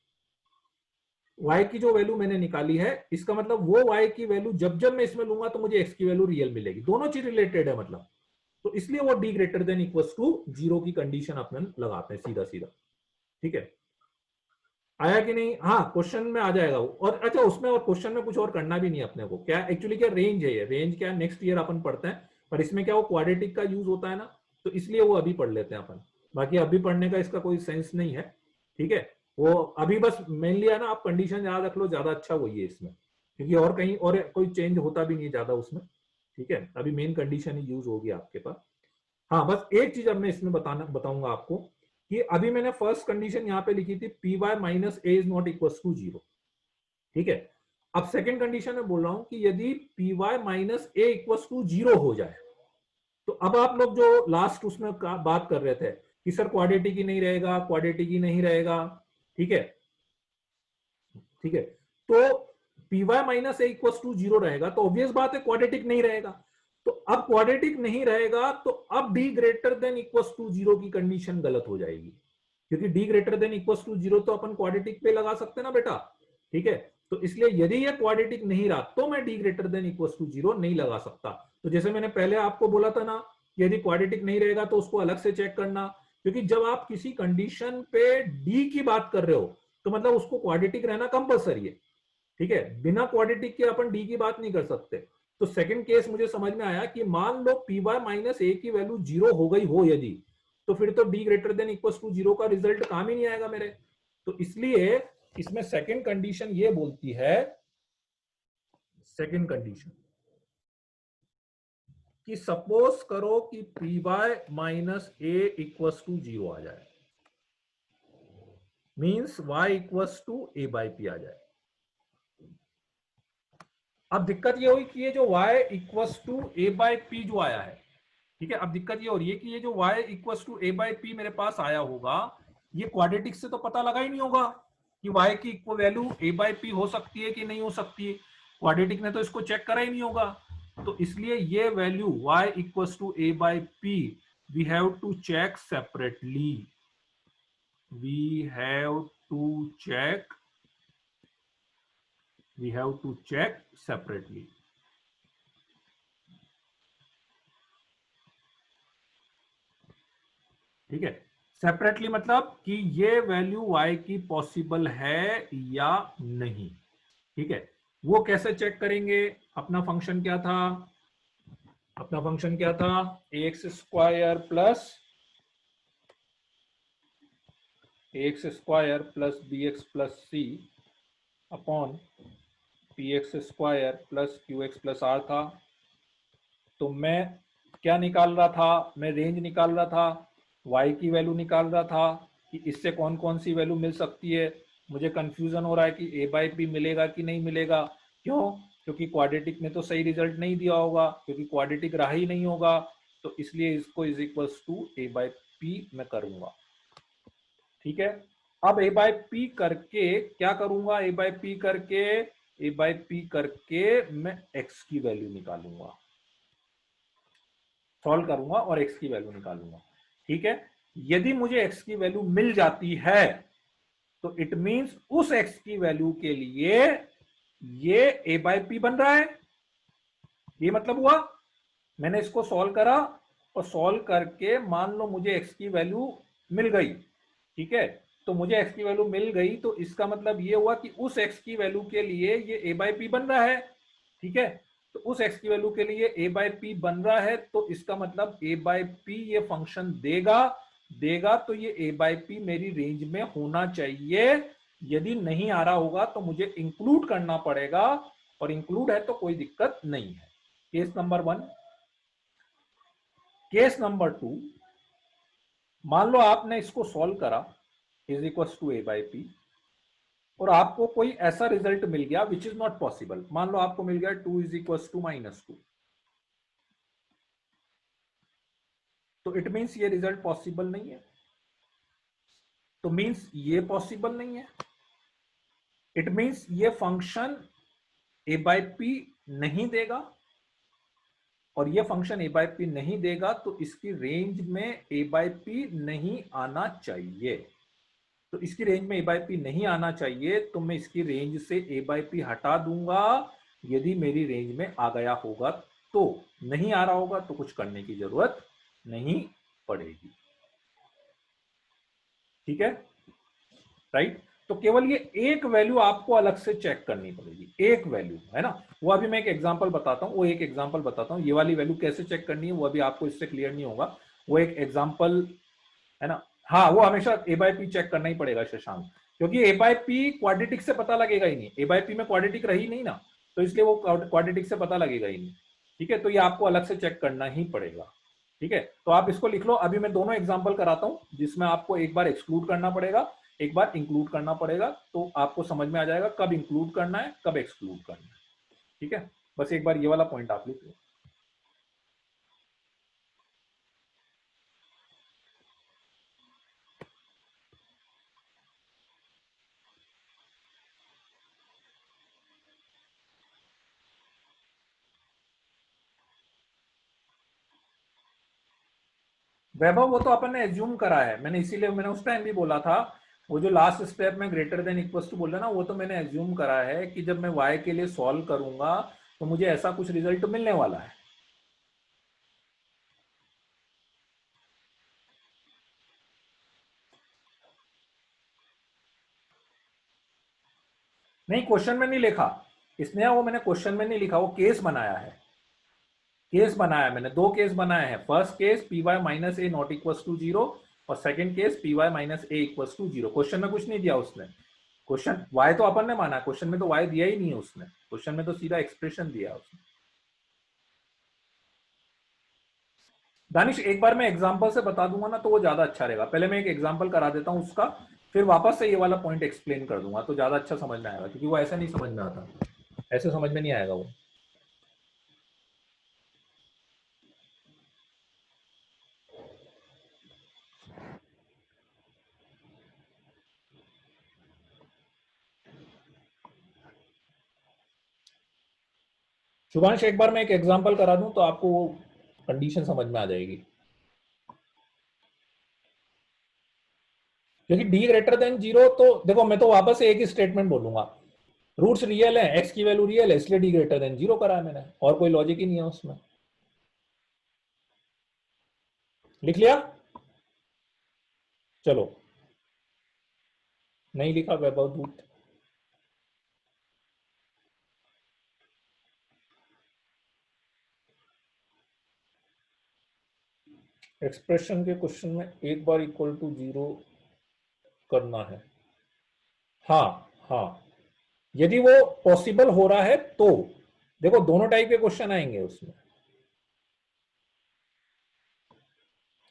y की जो वैल्यू मैंने निकाली है, इसका मतलब वो y की वैल्यू जब जब मैं इसमें लूंगा तो मुझे x की वैल्यू रियल मिलेगी, दोनों चीज रिलेटेड है मतलब। तो इसलिए वो d greater than equal to 0 की कंडीशन अपन लगाते हैं सीधा सीधा। ठीक है, आया कि नहीं? हाँ, क्वेश्चन में आ जाएगा वो। और अच्छा, उसमें और क्वेश्चन में कुछ और करना भी नहीं अपने को, क्या एक्चुअली क्या रेंज है, ये रेंज क्या नेक्स्ट ईयर अपन पढ़ते हैं, पर इसमें क्या वो क्वाड्रेटिक का यूज होता है ना, तो इसलिए वो अभी पढ़ लेते हैं अपन। बाकी अभी पढ़ने का इसका कोई सेंस नहीं है। ठीक है, वो अभी बस मेनली है ना, आप कंडीशन याद रख लो, ज्यादा अच्छा वही है इसमें, क्योंकि और कहीं और कोई चेंज होता भी नहीं है ज्यादा उसमें। ठीक है, अभी मेन कंडीशन ही यूज होगी आपके पास। हाँ, बस एक चीज अब मैं इसमें बताऊंगा आपको कि अभी मैंने फर्स्ट कंडीशन यहां पे लिखी थी p y minus a is not equal to 0। ठीक है, अब सेकंड कंडीशन में बोल रहा हूं कि यदि p y minus a equal to 0 हो जाए, तो अब आप लोग जो लास्ट उसमें बात कर रहे थे कि सर क्वाड्रेटिक ही नहीं रहेगा, क्वाड्रेटिक ही नहीं रहेगा। ठीक है, ठीक है, तो p y minus a equal to 0 रहेगा तो ऑब्वियस बात है क्वाड्रेटिक नहीं रहेगा। तो अब क्वाड्रेटिक नहीं रहेगा तो अब D greater than equal to 0 की कंडीशन गलत हो जाएगी, क्योंकि D greater than equal to 0 तो अपन क्वाड्रेटिक पे लगा सकते हैं ना बेटा। ठीक है, तो इसलिए यदि ये क्वाड्रेटिक नहीं रहा तो मैं D greater than equal to 0 नहीं लगा सकता। तो जैसे मैंने पहले आपको बोला था ना, यदि क्वाड्रेटिक नहीं रहेगा तो उसको अलग से चेक करना, क्योंकि जब आप किसी कंडीशन पे डी की बात कर रहे हो तो मतलब उसको क्वाड्रेटिक रहना कंपलसरी है। ठीक है, बिना क्वाड्रेटिक के अपन डी की बात नहीं कर सकते। तो सेकंड केस मुझे समझ में आया कि मान लो पी वाई माइनस ए की वैल्यू 0 हो गई हो यदि, तो फिर तो D greater than equal to 0 का रिजल्ट काम ही नहीं आएगा मेरे। तो इसलिए इसमें सेकंड कंडीशन ये बोलती है, सेकंड कंडीशन कि सपोज करो कि p y minus a equal to 0 आ जाए, means y equal to a by p आ जाए। अब दिक्कत ये हुई कि ये जो y equal to a by p जो आया है, ठीक है, अब दिक्कत ये हो रही है कि ये जो y equal to a by p मेरे पास आया होगा, ये क्वाड्रेटिक से तो पता लगा ही नहीं होगा कि y की equal value A by P हो सकती है कि नहीं हो सकती है। क्वाड्रेटिक ने तो इसको चेक करा ही नहीं होगा। तो इसलिए ये value y equal to a by p we have to check separately, we have to check, we have to check separately. ठीक है, सेपरेटली मतलब कि ये वैल्यू y की पॉसिबल है या नहीं। ठीक है, वो कैसे चेक करेंगे? अपना फंक्शन क्या था, अपना फंक्शन क्या था, x square plus b x plus c upon p x square plus q x plus r था। तो मैं क्या निकाल रहा था, मैं रेंज निकाल रहा था, y की वैल्यू निकाल रहा था कि इससे कौन कौन सी वैल्यू मिल सकती है। मुझे कंफ्यूजन हो रहा है कि ए बाई पी मिलेगा कि नहीं मिलेगा। क्यों? क्योंकि क्वाड्रेटिक ने तो सही रिजल्ट नहीं दिया होगा, क्योंकि क्वाड्रेटिक रहा ही नहीं होगा। तो इसलिए इसको is equals to a by p मैं करूंगा। ठीक है, अब ए बाई पी करके क्या करूंगा, ए बाई पी करके, ए बाई पी करके मैं एक्स की वैल्यू निकालूंगा, सॉल्व करूंगा और x की वैल्यू निकालूंगा। ठीक है, यदि मुझे x की वैल्यू मिल जाती है तो इट मींस उस x की वैल्यू के लिए ये a बाई पी बन रहा है। ये मतलब हुआ मैंने इसको सॉल्व करा और सॉल्व करके मान लो मुझे x की वैल्यू मिल गई। ठीक है, तो मुझे x की वैल्यू मिल गई तो इसका मतलब ये हुआ कि उस x की वैल्यू के लिए ये a बाई पी बन रहा है। ठीक है, तो उस x की वैल्यू के लिए a बाई पी बन रहा है, तो इसका मतलब a बाई पी ये फंक्शन देगा तो ये a बाई पी मेरी रेंज में होना चाहिए। यदि नहीं आ रहा होगा तो मुझे इंक्लूड करना पड़ेगा, और इंक्लूड है तो कोई दिक्कत नहीं है। Case number 1। केस नंबर 2, मान लो आपने इसको सॉल्व करा is equal to a by p, और आपको कोई ऐसा रिजल्ट मिल गया विच इज नॉट पॉसिबल, मान लो आपको मिल गया 2 इज इक्वल टू -2, तो इट मीन्स ये रिजल्ट पॉसिबल नहीं है, तो मीन्स ये पॉसिबल नहीं है, इट मीन्स ये फंक्शन ए बाई पी नहीं देगा, और ये फंक्शन ए बाई पी नहीं देगा तो इसकी रेंज में ए बाई पी नहीं आना चाहिए। तो इसकी रेंज में ए बाई पी नहीं आना चाहिए, तो मैं इसकी रेंज से ए बाई पी हटा दूंगा। यदि मेरी रेंज में आ गया होगा तो, नहीं आ रहा होगा तो कुछ करने की जरूरत नहीं पड़ेगी। ठीक है, राइट। तो केवल ये एक वैल्यू आपको अलग से चेक करनी पड़ेगी, एक वैल्यू, है ना। वो अभी मैं एक एग्जांपल बताता हूं, वो एक एग्जांपल बताता हूं, ये वाली वैल्यू कैसे चेक करनी है वो अभी आपको इससे क्लियर नहीं होगा, वो एक एग्जांपल है ना। हाँ, वो हमेशा ए बाई पी चेक करना ही पड़ेगा शशांक, क्योंकि ए बाई पी क्वाड्रेटिक से पता लगेगा ही नहीं, ए बाई पी में क्वाड्रेटिक रही नहीं ना, तो इसलिए वो क्वाड्रेटिक से पता लगेगा ही नहीं। ठीक है, तो ये आपको अलग से चेक करना ही पड़ेगा। ठीक है, तो आप इसको लिख लो। अभी मैं दोनों एग्जांपल कराता हूं जिसमें आपको एक बार एक्सक्लूड करना पड़ेगा, एक बार इंक्लूड करना पड़ेगा, तो आपको समझ में आ जाएगा कब इंक्लूड करना है कब एक्सक्लूड करना है। ठीक है, बस एक बार ये वाला पॉइंट आप लिख लो। वैभव, वो तो अपन ने एज्यूम करा है, मैंने इसीलिए मैंने उस टाइम भी बोला था, वो जो लास्ट स्टेप में ग्रेटर देन इक्वल टू बोल रहा ना, वो तो मैंने एज्यूम करा है कि जब मैं y के लिए सॉल्व करूंगा तो मुझे ऐसा कुछ रिजल्ट मिलने वाला है। नहीं, क्वेश्चन में नहीं लिखा इसने, वो मैंने क्वेश्चन में नहीं लिखा, वो केस बनाया है, केस बनाया मैंने, दो केस बनाए हैं। First case p y minus a not equal to 0, और second case p y minus a equal to 0। Question में कुछ नहीं दिया उसने, क्वेश्चन y तो अपन ने माना, क्वेश्चन में तो y दिया ही नहीं है उसने, क्वेश्चन में तो सीधा एक्सप्रेशन दिया उसने। दानिश, एक बार मैं एग्जांपल से बता दूंगा ना तो वो ज्यादा अच्छा रहेगा, पहले मैं एक एग्जांपल करा देता हूं उसका, फिर वापस से ये वाला पॉइंट एक्सप्लेन कर दूंगा तो ज्यादा अच्छा समझ में आएगा, क्योंकि वो ऐसा नहीं समझ में आता, ऐसे समझ में नहीं आएगा वो। शुभांश, एक बार मैं एक एग्जांपल करा दूं तो आपको वो कंडीशन समझ में आ जाएगी, क्योंकि डी ग्रेटर देन 0, तो देखो मैं तो वापस से एक ही स्टेटमेंट बोलूंगा, रूट्स रियल है, एक्स की वैल्यू रियल है, इसलिए डी ग्रेटर देन 0 करा है मैंने, और कोई लॉजिक ही नहीं है उसमें। लिख लिया? चलो, नहीं लिखा वैभव दूत? एक्सप्रेशन के क्वेश्चन में एक बार इक्वल टू 0 करना है। हाँ, हाँ, यदि वो पॉसिबल हो रहा है तो, देखो दोनों टाइप के क्वेश्चन आएंगे उसमें।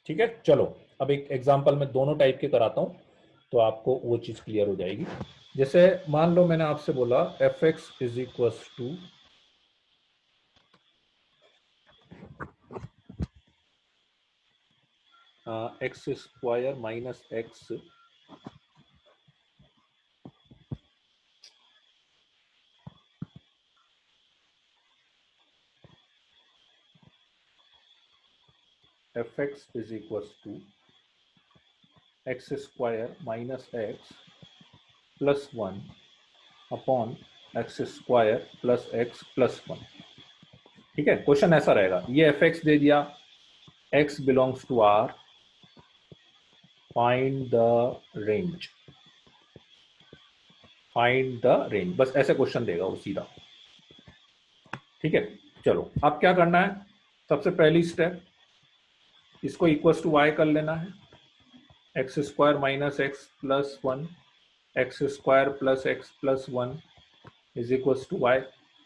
ठीक है, चलो अब एक एग्जांपल में दोनों टाइप के कराता हूं तो आपको वो चीज क्लियर हो जाएगी। जैसे मान लो मैंने आपसे बोला f x is equal to x square minus x f x is equal to x square minus x plus 1 upon x square plus x plus 1। ठीक है, क्वेश्चन ऐसा रहेगा, ये एफ एक्स दे दिया, x belongs to R, find the range, find the range, बस ऐसे question देगा वो सीधा। ठीक है, चलो अब क्या करना है, सबसे पहली स्टेप इसको इक्वल टू वाई कर लेना है, x square minus x plus 1 x square plus x plus 1 is equal to y.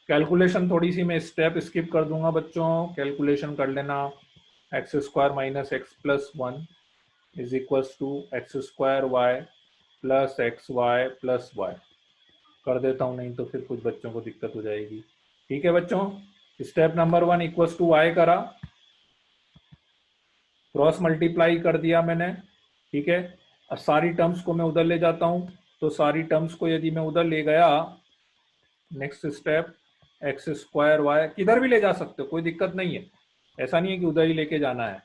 Calculation थोड़ी सी मैं स्टेप स्किप कर दूंगा बच्चों, कैलकुलेशन कर लेना, x square minus x plus 1 is equal to x square y plus x y plus y. कर देता हूं, नहीं तो फिर कुछ बच्चों को दिक्कत हो जाएगी। ठीक है बच्चों, step number 1 equals to y करा, क्रॉस मल्टीप्लाई कर दिया मैंने। ठीक है, अब सारी टर्म्स को मैं उधर ले जाता हूं, तो सारी टर्म्स को यदि मैं उधर ले गया, next step x square y, किधर भी ले जा सकते हो, कोई दिक्कत नहीं है, ऐसा नहीं है कि उधर ही लेके जाना है,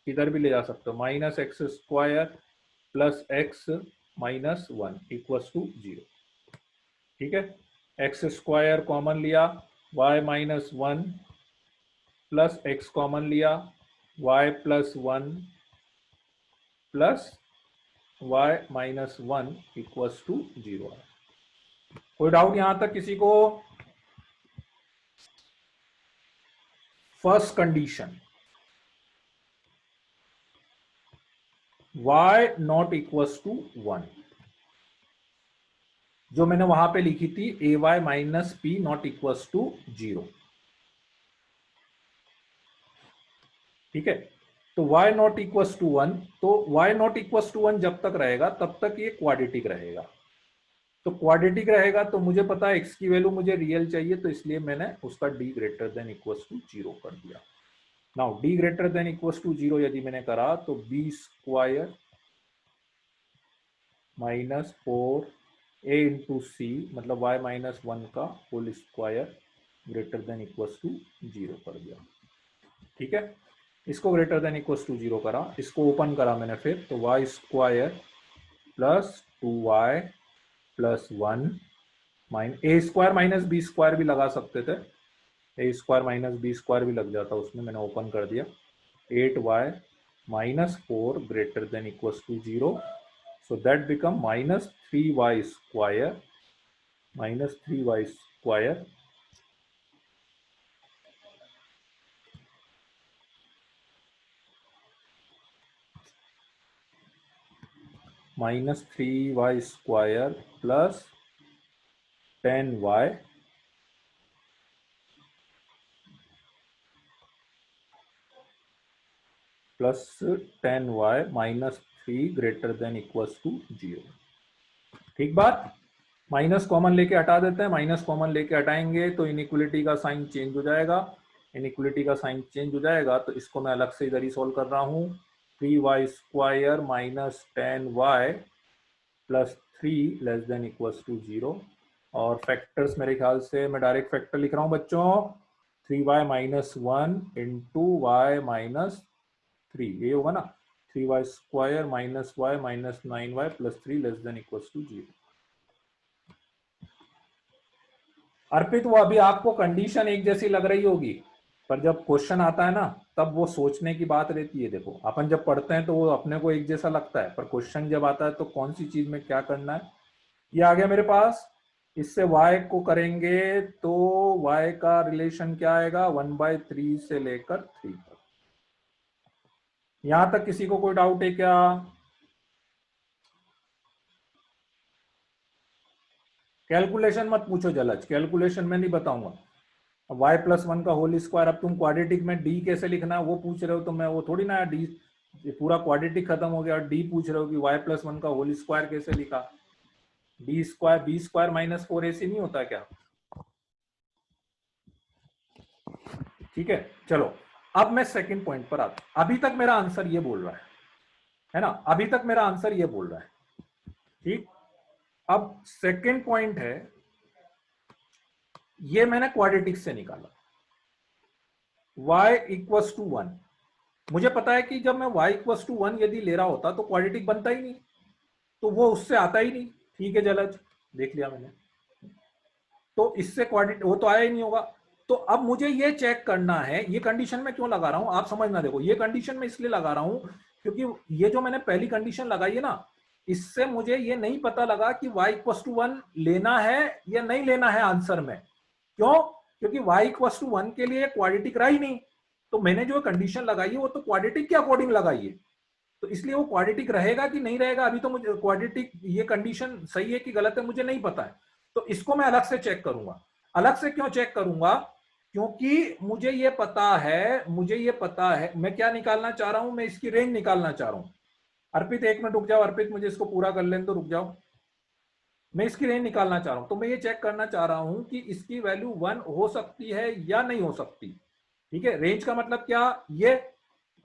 किधर भी ले जा सकते हो। Minus x square plus x minus 1 equals to 0। ठीक है, एक्स स्क्वायर कॉमन लिया, y minus 1 plus x common लिया, y plus 1 plus y minus 1 equals to 0। कोई डाउट यहां तक किसी को? First condition y not equals to 1, जो मैंने वहां पे लिखी थी a y minus p not equals to 0। ठीक है, तो y नॉट इक्वल्स टू 1, तो y नॉट इक्वल्स टू 1 जब तक रहेगा तब तक ये क्वाड्रेटिक रहेगा। तो क्वाड्रेटिक रहेगा तो मुझे पता है x की वैल्यू मुझे रियल चाहिए, तो इसलिए मैंने उसका d greater than equals to 0 कर दिया। Now d greater than equals to 0 यदि मैंने करा तो b square minus 4 a into c, मतलब y माइनस 1 का whole square greater than equals to 0 कर दिया। ठीक है, इसको ग्रेटर देन इक्वल्स टू 0 करा, इसको ओपन करा मैंने फिर, तो y square plus 2y plus 1 a square minus b square भी लगा सकते थे, a square minus b square भी लग जाता उसमें, मैंने ओपन कर दिया। 8y minus 4 greater than equals to 0, so that become minus 3y square minus 3y square minus 3y square plus 10y plus 10y minus 3 greater than equals to 0। ठीक बात, minus common लेके हटा देते हैं, माइनस कॉमन लेके हटाएंगे तो inequality का साइन चेंज हो जाएगा, इनइक्वलिटी का साइन चेंज हो जाएगा, तो इसको मैं अलग से इधर ही सोल्व कर रहा हूँ। 3y square minus 10y plus 3 less than equals to 0, और फैक्टर्स मेरे ख्याल से मैं डायरेक्ट फैक्टर लिख रहा हूँ बच्चों, 3y minus 1 into y minus 3, ये होगा ना, 3y square minus y minus 9y plus 3 less than equals to 0। Arpit, वो अभी आपको कंडीशन एक जैसी लग रही होगी, पर जब क्वेश्चन आता है ना तब वो सोचने की बात रहती है। देखो अपन जब पढ़ते हैं तो वो अपने को एक जैसा लगता है, पर क्वेश्चन जब आता है तो कौन सी चीज में क्या करना है। ये आ गया मेरे पास, इससे y को करेंगे तो y का रिलेशन क्या आएगा, 1/3 से लेकर 3 तक। यहां तक किसी को कोई डाउट है क्या? कैलकुलेशन मत पूछो जलज, कैलकुलेशन में नहीं बताऊंगा। y प्लस 1 का होल स्क्वायर, अब तुम क्वाड्रेटिक में d कैसे लिखना है वो पूछ रहे हो, तो मैं वो थोड़ी ना d, पूरा क्वाड्रेटिक खत्म हो गया और d पूछ रहे हो कि y प्लस 1 का होल स्क्वायर कैसे लिखा। d square b square minus 4 ac नहीं होता क्या? ठीक है, चलो अब मैं सेकंड पॉइंट पर आता। अभी तक मेरा आंसर ये बोल रहा है ना, अभी तक मेरा आंसर ये बोल रहा है। ठीक, अब सेकंड पॉइंट है, ये मैंने क्वाड्रेटिक से निकाला, y इक्वल्स टू 1। मुझे पता है कि जब मैं y इक्वल्स टू 1 यदि ले रहा होता तो क्वाड्रेटिक बनता ही नहीं, तो वो उससे आता ही नहीं। ठीक है जलज, देख लिया मैंने, तो इससे क्वाड्रेटिक वो तो आया ही नहीं होगा। तो अब मुझे ये चेक करना है, ये कंडीशन में क्यों लगा रहा हूं आप समझना। देखो ये कंडीशन में इसलिए लगा रहा हूं क्योंकि ये जो मैंने पहली कंडीशन लगाई है ना, इससे मुझे ये नहीं पता लगा कि y इक्वल्स टू 1 लेना है या नहीं लेना है आंसर में। क्यों? क्योंकि y इक्वल्स टू 1 के लिए क्वाड्रेटिक रहा ही नहीं, तो मैंने जो कंडीशन लगाई है वो तो क्वाड्रेटिक के अकॉर्डिंग लगाई है, तो इसलिए वो क्वाड्रेटिक रहेगा कि नहीं रहेगा अभी तो मुझे क्वाड्रेटिक, ये कंडीशन सही है कि गलत है मुझे नहीं पता है, तो इसको मैं अलग से चेक करूंगा। अलग से क्यों चेक करूंगा? क्योंकि मुझे ये पता है, मुझे ये पता है मैं क्या निकालना चाह रहा हूं, मैं इसकी रेंज निकालना चाह रहा हूं। अर्पित एक मिनट रुक जाओ, अर्पित मुझे इसको पूरा कर लेने तो, रुक जाओ। मैं इसकी रेंज निकालना चाह रहा हूं, तो मैं ये चेक करना चाह रहा हूं कि इसकी वैल्यू 1 हो सकती है या नहीं हो सकती। ठीक है, रेंज का मतलब क्या, ये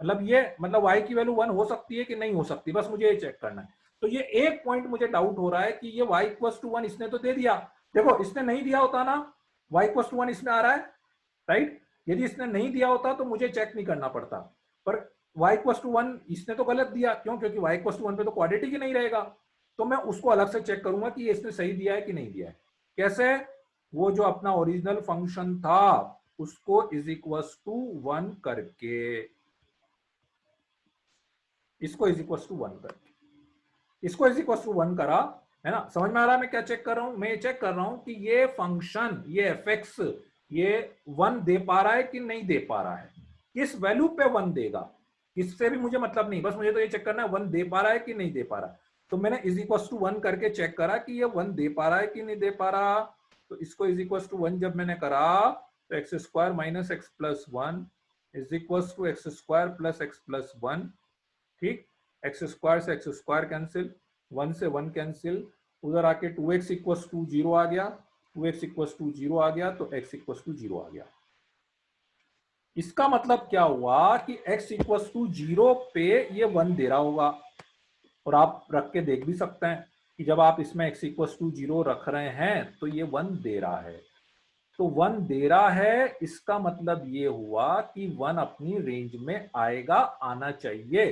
मतलब y की वैल्यू 1 हो सकती है कि नहीं हो सकती, बस मुझे ये चेक करना है। तो ये एक पॉइंट मुझे डाउट हो रहा है कि ये y इक्वल टू 1 इसने तो दे दिया। देखो इसने नहीं दिया होता ना, y इक्वल टू 1 इसमें आ रहा है, राइट। यदि इसने नहीं दिया होता तो मुझे चेक नहीं करना पड़ता, पर y इक्वल टू 1 इसने तो गलत दिया, क्यों, क्योंकि y इक्वल टू 1 पे तो क्वाड्रेटिक ही नहीं रहेगा। तो मैं उसको अलग से चेक करूंगा कि इसने सही दिया है कि नहीं दिया है। कैसे, वो जो अपना ओरिजिनल फंक्शन था उसको इज इक्वल टू 1 करके, इसको इज इक्वल टू 1 करके, इसको इज इक्वल टू 1 करा, है ना। समझ में आ रहा है मैं क्या चेक कर रहा हूं, मैं ये चेक कर रहा हूं कि ये फंक्शन, ये fx, ये 1 दे पा रहा है कि नहीं दे पा रहा है, किस वैल्यू पे 1 देगा, इससे भी मुझे मतलब नहीं, बस मुझे तो ये चेक करना है 1 दे पा रहा है कि नहीं दे पा रहा। तो मैंने इज इक्वल टू 1 करके चेक करा कि ये 1 दे पा रहा है कि नहीं दे पा रहा। तो इसको इज इक्वल टू 1 जब मैंने करा, तो x square minus x plus 1 is equal to x square plus x plus 1। ठीक, एक्स स्क्वायर से एक्स स्क्वायर कैंसिल, 1 से 1 कैंसिल, उधर आके 2x इक्वल टू 0 आ गया, 2x इक्वल टू 0 आ गया, तो x इक्वल टू 0 आ गया। इसका मतलब क्या हुआ कि x इक्वल टू 0 पे ये 1 दे रहा होगा, और आप रख के देख भी सकते हैं कि जब आप इसमें x इक्वल टू 0 रख रहे हैं तो ये 1 दे रहा है। तो 1 दे रहा है, इसका मतलब ये हुआ कि 1 अपनी रेंज में आएगा, आना चाहिए।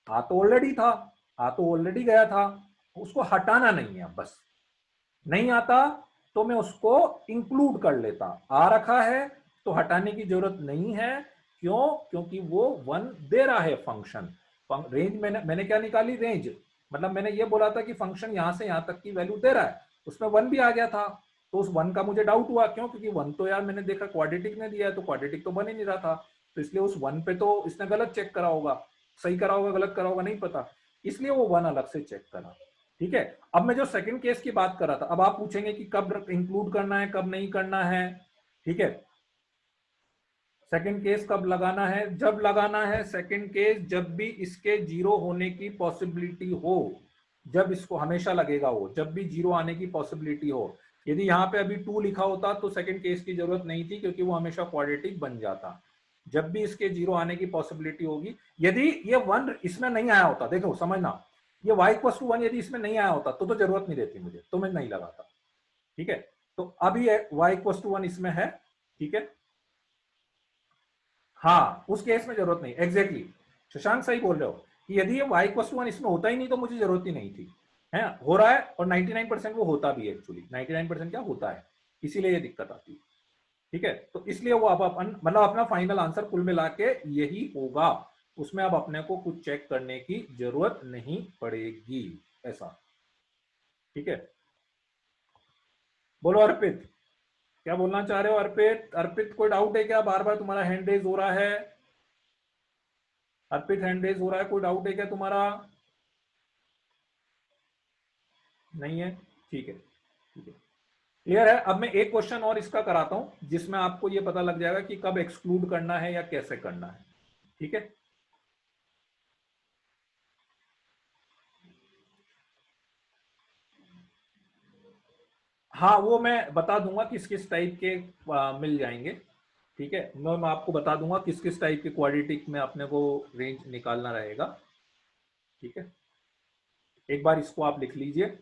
आ तो ऑलरेडी था, आ तो ऑलरेडी गया था, उसको हटाना नहीं है, बस नहीं आता तो मैं उसको इंक्लूड कर लेता, आ रखा है तो हटाने की जरूरत नहीं है। क्यों, क्योंकि वो 1 दे रहा है फंक्शन। रेंज मैंने क्या निकाली, रेंज मतलब मैंने ये बोला था कि फंक्शन यहां से यहां तक की वैल्यू दे रहा है, उसमें 1 भी आ गया था, तो उस 1 का मुझे डाउट हुआ, क्यों, क्योंकि 1 तो यार मैंने देखा क्वाड्रेटिक ने दिया है, तो क्वाड्रेटिक तो बन ही नहीं रहा था, तो इसलिए उस 1 पे तो इसने गलत चेक करा होगा, सही करा होगा गलत करा होगा नहीं पता, इसलिए वो 1 अलग से चेक करा। ठीक है, अब मैं जो सेकंड केस की बात कर रहा था, अब आप पूछेंगे कि कब इंक्लूड करना है कब नहीं करना है। ठीक है, सेकंड केस कब लगाना है, जब लगाना है सेकंड केस जब भी इसके जीरो होने की पॉसिबिलिटी हो, जब इसको हमेशा लगेगा वो, जब भी जीरो आने की पॉसिबिलिटी हो। यदि यहाँ पे अभी 2 लिखा होता तो सेकंड केस की जरूरत नहीं थी, क्योंकि वो हमेशा क्वाड्रेटिक बन जाता। जब भी इसके जीरो आने की पॉसिबिलिटी होगी, यदि ये 1 इसमें नहीं आया होता, देखो समझना, ये y इक्वल टू 1 यदि इसमें नहीं आया होता तो जरूरत नहीं रहती मुझे, तो मैं नहीं लगाता। ठीक है, तो अभी y इक्वल टू 1 इसमें है। ठीक है, हाँ उस केस में जरूरत नहीं, एग्जैक्टली exactly। शशांक सही बोल रहे हो कि यदि ये y इक्वल टू 1 इसमें होता ही नहीं तो मुझे जरूरत ही नहीं थी, है हो रहा है, और 99% वो होता भी है, एक्चुअली 99% क्या होता है, इसीलिए ये दिक्कत आती है। ठीक है, तो इसलिए वो आप अपन मतलब अपना फाइनल आंसर कुल मिला के यही होगा, उसमें अब अपने को कुछ चेक करने की जरूरत नहीं पड़ेगी, ऐसा। ठीक है, बोलो अर्पित, क्या बोलना चाह रहे हो अर्पित, अर्पित कोई डाउट है क्या, बार बार तुम्हारा हैंड रेज हो रहा है, अर्पित हैंड रेज हो रहा है, कोई डाउट है क्या तुम्हारा, नहीं है, ठीक है, ठीक है, क्लियर है। अब मैं एक क्वेश्चन और इसका कराता हूं जिसमें आपको यह पता लग जाएगा कि कब एक्सक्लूड करना है या कैसे करना है। ठीक है, हाँ वो मैं बता दूंगा किस किस टाइप के मिल जाएंगे। ठीक है, मैं आपको बता दूंगा किस किस टाइप के क्वाड्रेटिक में अपने को रेंज निकालना रहेगा। ठीक है, एक बार इसको आप लिख लीजिए।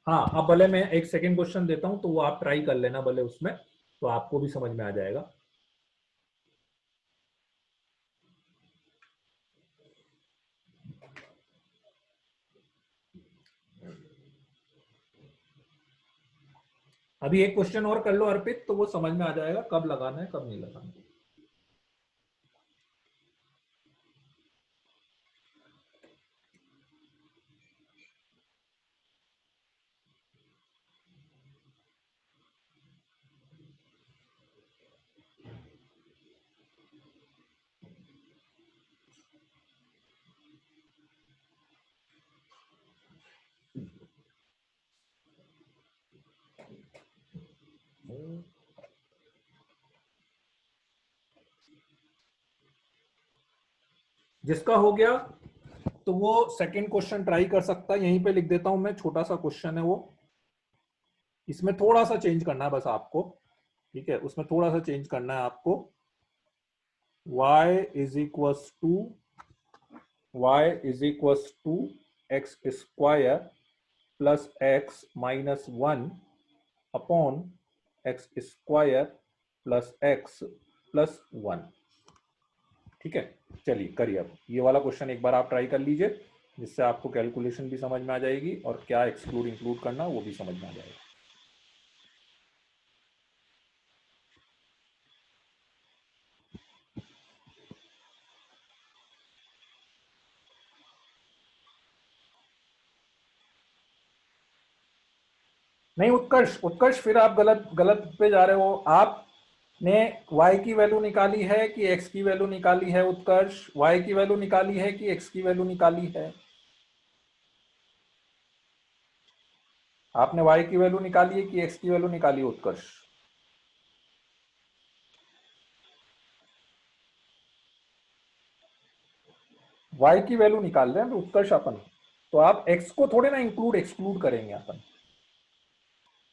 हाँ अब भले मैं एक सेकेंड क्वेश्चन देता हूं तो वो आप ट्राई कर लेना भले उसमें, तो आपको भी समझ में आ जाएगा। अभी एक क्वेश्चन और कर लो अर्पित, तो वो समझ में आ जाएगा कब लगाना है कब नहीं लगाना है। जिसका हो गया तो वो सेकंड क्वेश्चन ट्राई कर सकता है। यहीं पे लिख देता हूं मैं, छोटा सा क्वेश्चन है वो, इसमें थोड़ा सा चेंज करना है बस आपको, ठीक है, उसमें थोड़ा सा चेंज करना है आपको। y is equals to x square plus x minus 1 upon x square plus x plus 1। ठीक है, चलिए करिए। अब ये वाला क्वेश्चन एक बार आप ट्राई कर लीजिए, जिससे आपको कैलकुलेशन भी समझ में आ जाएगी और क्या एक्सक्लूड इंक्लूड करना वो भी समझ में आ जाएगा। नहीं उत्कर्ष, उत्कर्ष फिर आप गलत गलत पे जा रहे हो। आपने y की वैल्यू निकाली है कि x की वैल्यू निकाली है? उत्कर्ष, y की वैल्यू निकाली है कि x की वैल्यू निकाली है? आपने y की वैल्यू निकाली है कि x की वैल्यू निकाली है उत्कर्ष? y की वैल्यू निकाल रहे हैं तो उत्कर्ष अपन, तो आप x को थोड़े ना इंक्लूड एक्सक्लूड करेंगे अपन।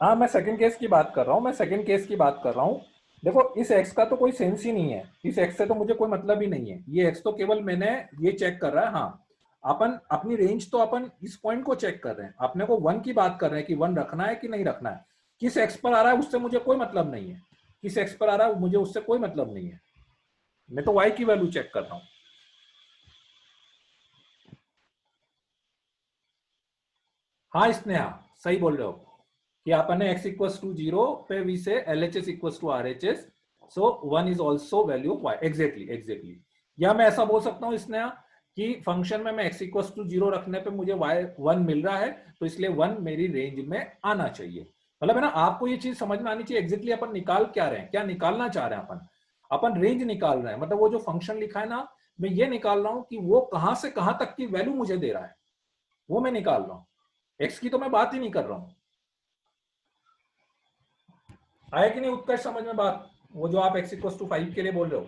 हाँ मैं सेकंड केस की बात कर रहा हूं, मैं सेकंड केस की बात कर रहा हूं। देखो इस x का तो कोई सेंस ही नहीं है, इस x से तो मुझे कोई मतलब ही नहीं है। ये x तो केवल मैंने ये चेक कर रहा है। हाँ अपन अपनी रेंज तो अपन इस पॉइंट को चेक कर रहे हैं, अपने को 1 की बात कर रहे हैं कि 1 रखना है कि नहीं रखना है। किस x पर आ रहा है उससे मुझे कोई मतलब नहीं है, किस x पर आ रहा है मुझे उससे कोई मतलब नहीं है। मैं तो y की वैल्यू चेक कर रहा हूं। हाँ स्नेहा सही बोल रहे हो कि अपन ने x इक्वल्स टू 0 पे we say LHS equals to RHS, so 1 is also value of y। Exactly exactly. या मैं ऐसा बोल सकता हूँ स्नेहा कि फंक्शन में मैं x इक्वल्स टू 0 रखने पे मुझे y 1 मिल रहा है, तो इसलिए 1 मेरी रेंज में आना चाहिए। मतलब है ना, आपको ये चीज समझ में आनी चाहिए एग्जैक्टली अपन निकाल क्या रहे हैं, क्या निकालना चाह रहे हैं अपन। अपन रेंज निकाल रहे हैं, मतलब वो जो फंक्शन लिखा है ना, मैं ये निकाल रहा हूं कि वो कहां से कहां तक की वैल्यू मुझे दे रहा है, वो मैं निकाल रहा हूं। एक्स की तो मैं बात ही नहीं कर रहा हूं। आया कि नहीं उत्कर्ष समझ में बात, वो जो आप एक्स इक्वल टू 5 के लिए बोल रहे हो?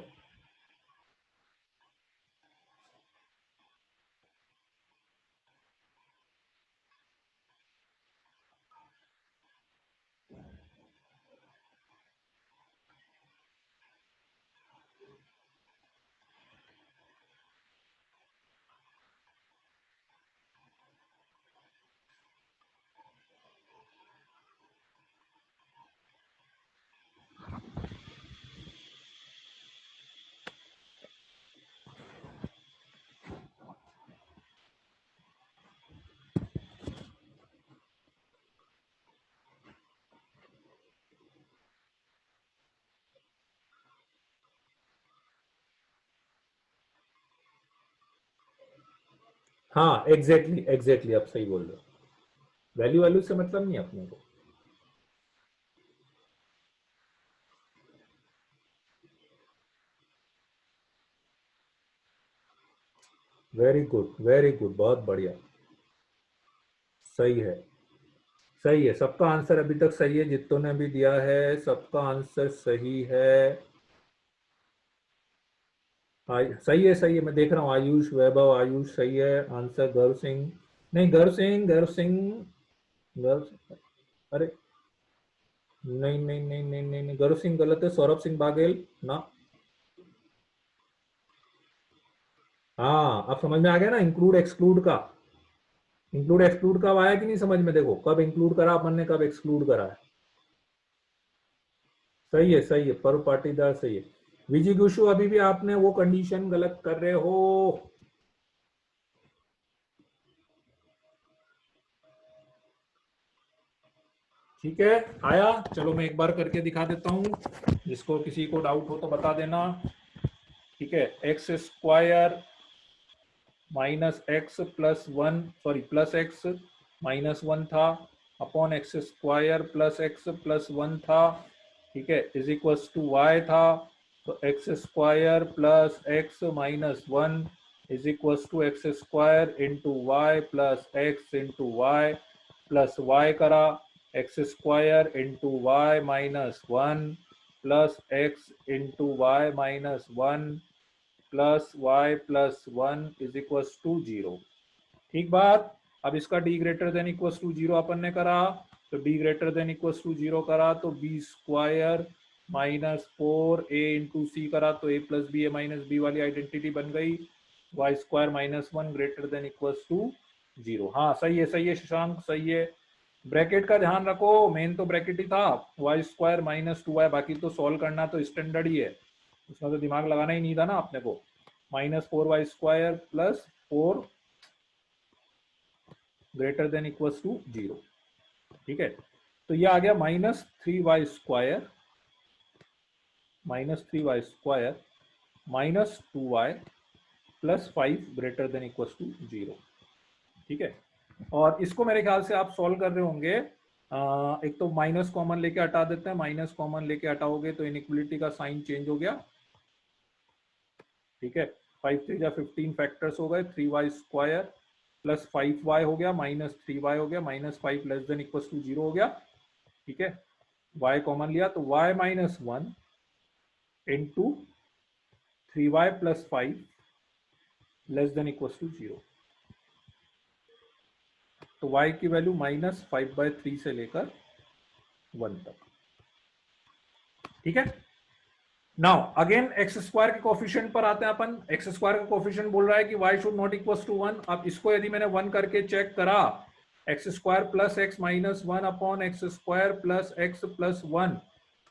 हाँ एग्जैक्टली एग्जैक्टली, आप सही बोल रहे हो। वैल्यू वैल्यू से मतलब नहीं अपने को। वेरी गुड वेरी गुड, बहुत बढ़िया। सही है, सही है, सबका आंसर अभी तक सही है, जितनों ने भी दिया है सबका आंसर सही है। सही है सही है, मैं देख रहा हूँ। आयुष वैभव, आयुष सही है आंसर। गर्व सिंह, नहीं गर्व सिंह, गर्व सिंह, गर्व, अरे नहीं नहीं नहीं नहीं नहीं, नहीं गर्व सिंह गलत है। सौरभ सिंह बाघेल ना। हाँ अब समझ में आ गया ना इंक्लूड एक्सक्लूड का। इंक्लूड एक्सक्लूड कब आया कि नहीं समझ में, देखो कब इंक्लूड करा अपन ने, कब एक्सक्लूड करा है। सही है सही है, पर्व पाटीदार सही है। विजी गुशु अभी भी आपने वो कंडीशन गलत कर रहे हो। ठीक है आया, चलो मैं एक बार करके दिखा देता हूं, जिसको किसी को डाउट हो तो बता देना। ठीक है, x square minus x plus 1, sorry plus x minus 1 था, upon x square plus x plus 1 था। ठीक है, इज इक्वल्स टू वाई था। तो x square plus x minus 1 is equals to x square into y plus x into y plus y करा, x square into y minus 1 plus x into y minus 1 plus y plus 1 is equals to 0। ठीक बात। अब इसका d greater than equal to zero अपन ने करा, तो D greater than equal to zero करा तो बी स्क्वायर माइनस 4a/c करा तो a plus b a minus b वाली आइडेंटिटी बन गई। Y square minus 1 greater than equal to zero. हाँ सही है शशांक, सही है। ब्रैकेट का ध्यान रखो, मेन तो ब्रैकेट ही था। वाई स्क्वायर माइनस 2y, बाकी तो सॉल्व करना तो स्टैंडर्ड ही है, उसमें तो दिमाग लगाना ही नहीं था ना आपने को। Minus 4y square plus 4 greater than equal to zero. ठीक है, तो ये आ गया -3y square minus 2y plus 5 greater than equal to zero. ठीक है, और इसको मेरे ख्याल से आप सॉल्व कर रहे होंगे। एक तो माइनस कॉमन लेके हटा देते हैं, माइनस कॉमन लेके हटाओगे तो इनइक्वलिटी का साइन चेंज हो गया। ठीक है, 5 3 15 फैक्टर्स हो गए, 3y स्क्वायर प्लस 5y हो गया माइनस 3y हो गया, minus 5 less than equal to zero हो गया। ठीक है, y कॉमन लिया तो y minus 1 into 3y plus 5 less than equal to zero. तो y की वैल्यू -5/3 से लेकर 1 तक। ठीक है, नाउ अगेन एक्स स्क्वायर के कोफिशिएंट पर आते हैं अपन। एक्स स्क्वायर का कोफिशिएंट बोल रहा है कि y should not equal to 1। अब इसको यदि मैंने 1 करके चेक करा, x square plus x minus 1 upon x square plus x plus 1,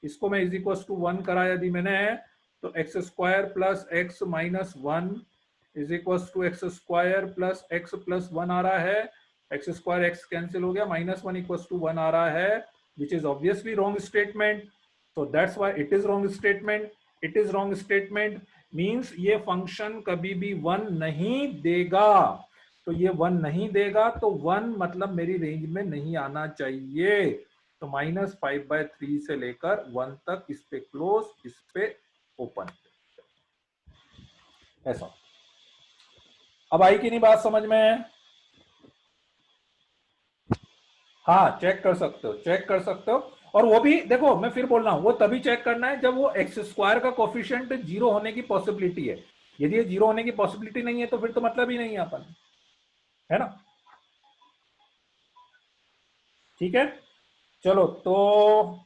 इसको मैं इज इक्वल टू 1 करा यदि मैंने, तो x square plus x minus 1 is equal to x square plus 1 आ रहा है। एक्स स्क्वायर एक्स कैंसिल हो गया, -1 इक्वल टू 1 आ रहा है, which is obviously wrong statement. So that's why it is wrong statement. It is wrong statement means ये function कभी भी 1 नहीं देगा। तो ये 1 नहीं देगा तो 1 मतलब मेरी रेंज में नहीं आना चाहिए। तो -5/3 से लेकर 1 तक इस पे क्लोज, इस पे ओपन, ऐसा। अब आई कि नहीं बात समझ में? हाँ चेक कर सकते हो, चेक कर सकते हो। और वो भी देखो, मैं फिर बोल रहा हूं, वो तभी चेक करना है जब वो एक्स स्क्वायर का कोफिशिएंट जीरो होने की पॉसिबिलिटी है। यदि ये जीरो होने की पॉसिबिलिटी नहीं है तो फिर तो मतलब ही नहीं है अपन, है ना। ठीक है, चलो तो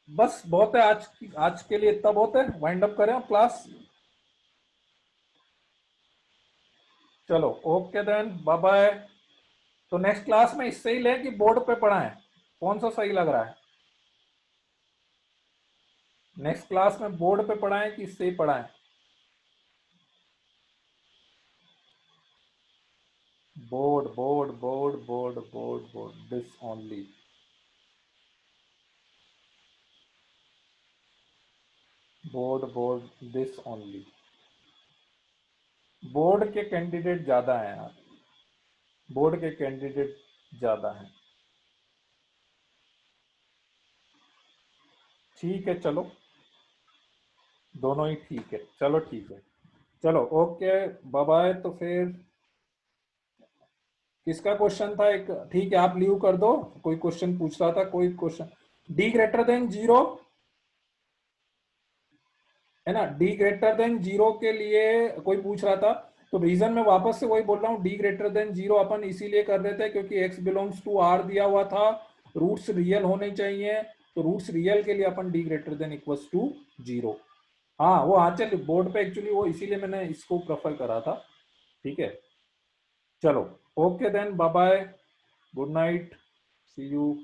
बस बहुत है आज के लिए, इतना बहुत है। वाइंड अप करें क्लास। चलो ओके देन, बाय बाय। तो नेक्स्ट क्लास में इससे ही लें कि बोर्ड पे पढ़ाएं, कौन सा सही लग रहा है? नेक्स्ट क्लास में बोर्ड पे पढ़ाएं कि इससे ही पढ़ाएं? Board board board board board board this only. Board this only. Board के कैंडिडेट ज्यादा हैं यार, बोर्ड के कैंडिडेट ज्यादा हैं। ठीक है चलो, दोनों ही ठीक है, चलो ठीक है, चलो ओके बाय बाय। तो फिर किसका क्वेश्चन था एक? ठीक है आप लीव कर दो, कोई क्वेश्चन पूछ रहा था, कोई question D greater than zero, है ना, डी ग्रेटर देन जीरो के लिए कोई पूछ रहा था। तो रीजन मैं वापस से वही बोल रहा हूँ, डी ग्रेटर देन जीरो अपन इसीलिए कर रहे थे क्योंकि एक्स बिलोंग्स टू आर दिया हुआ था, रूट्स रियल होने चाहिए, तो रूट्स रियल के लिए अपन d greater than equals to zero. हाँ वो आंचल बोर्ड पे एक्चुअली वो इसीलिए मैंने इसको प्रेफर करा था। ठीक है, चलो okay then, bye bye, good night, see you.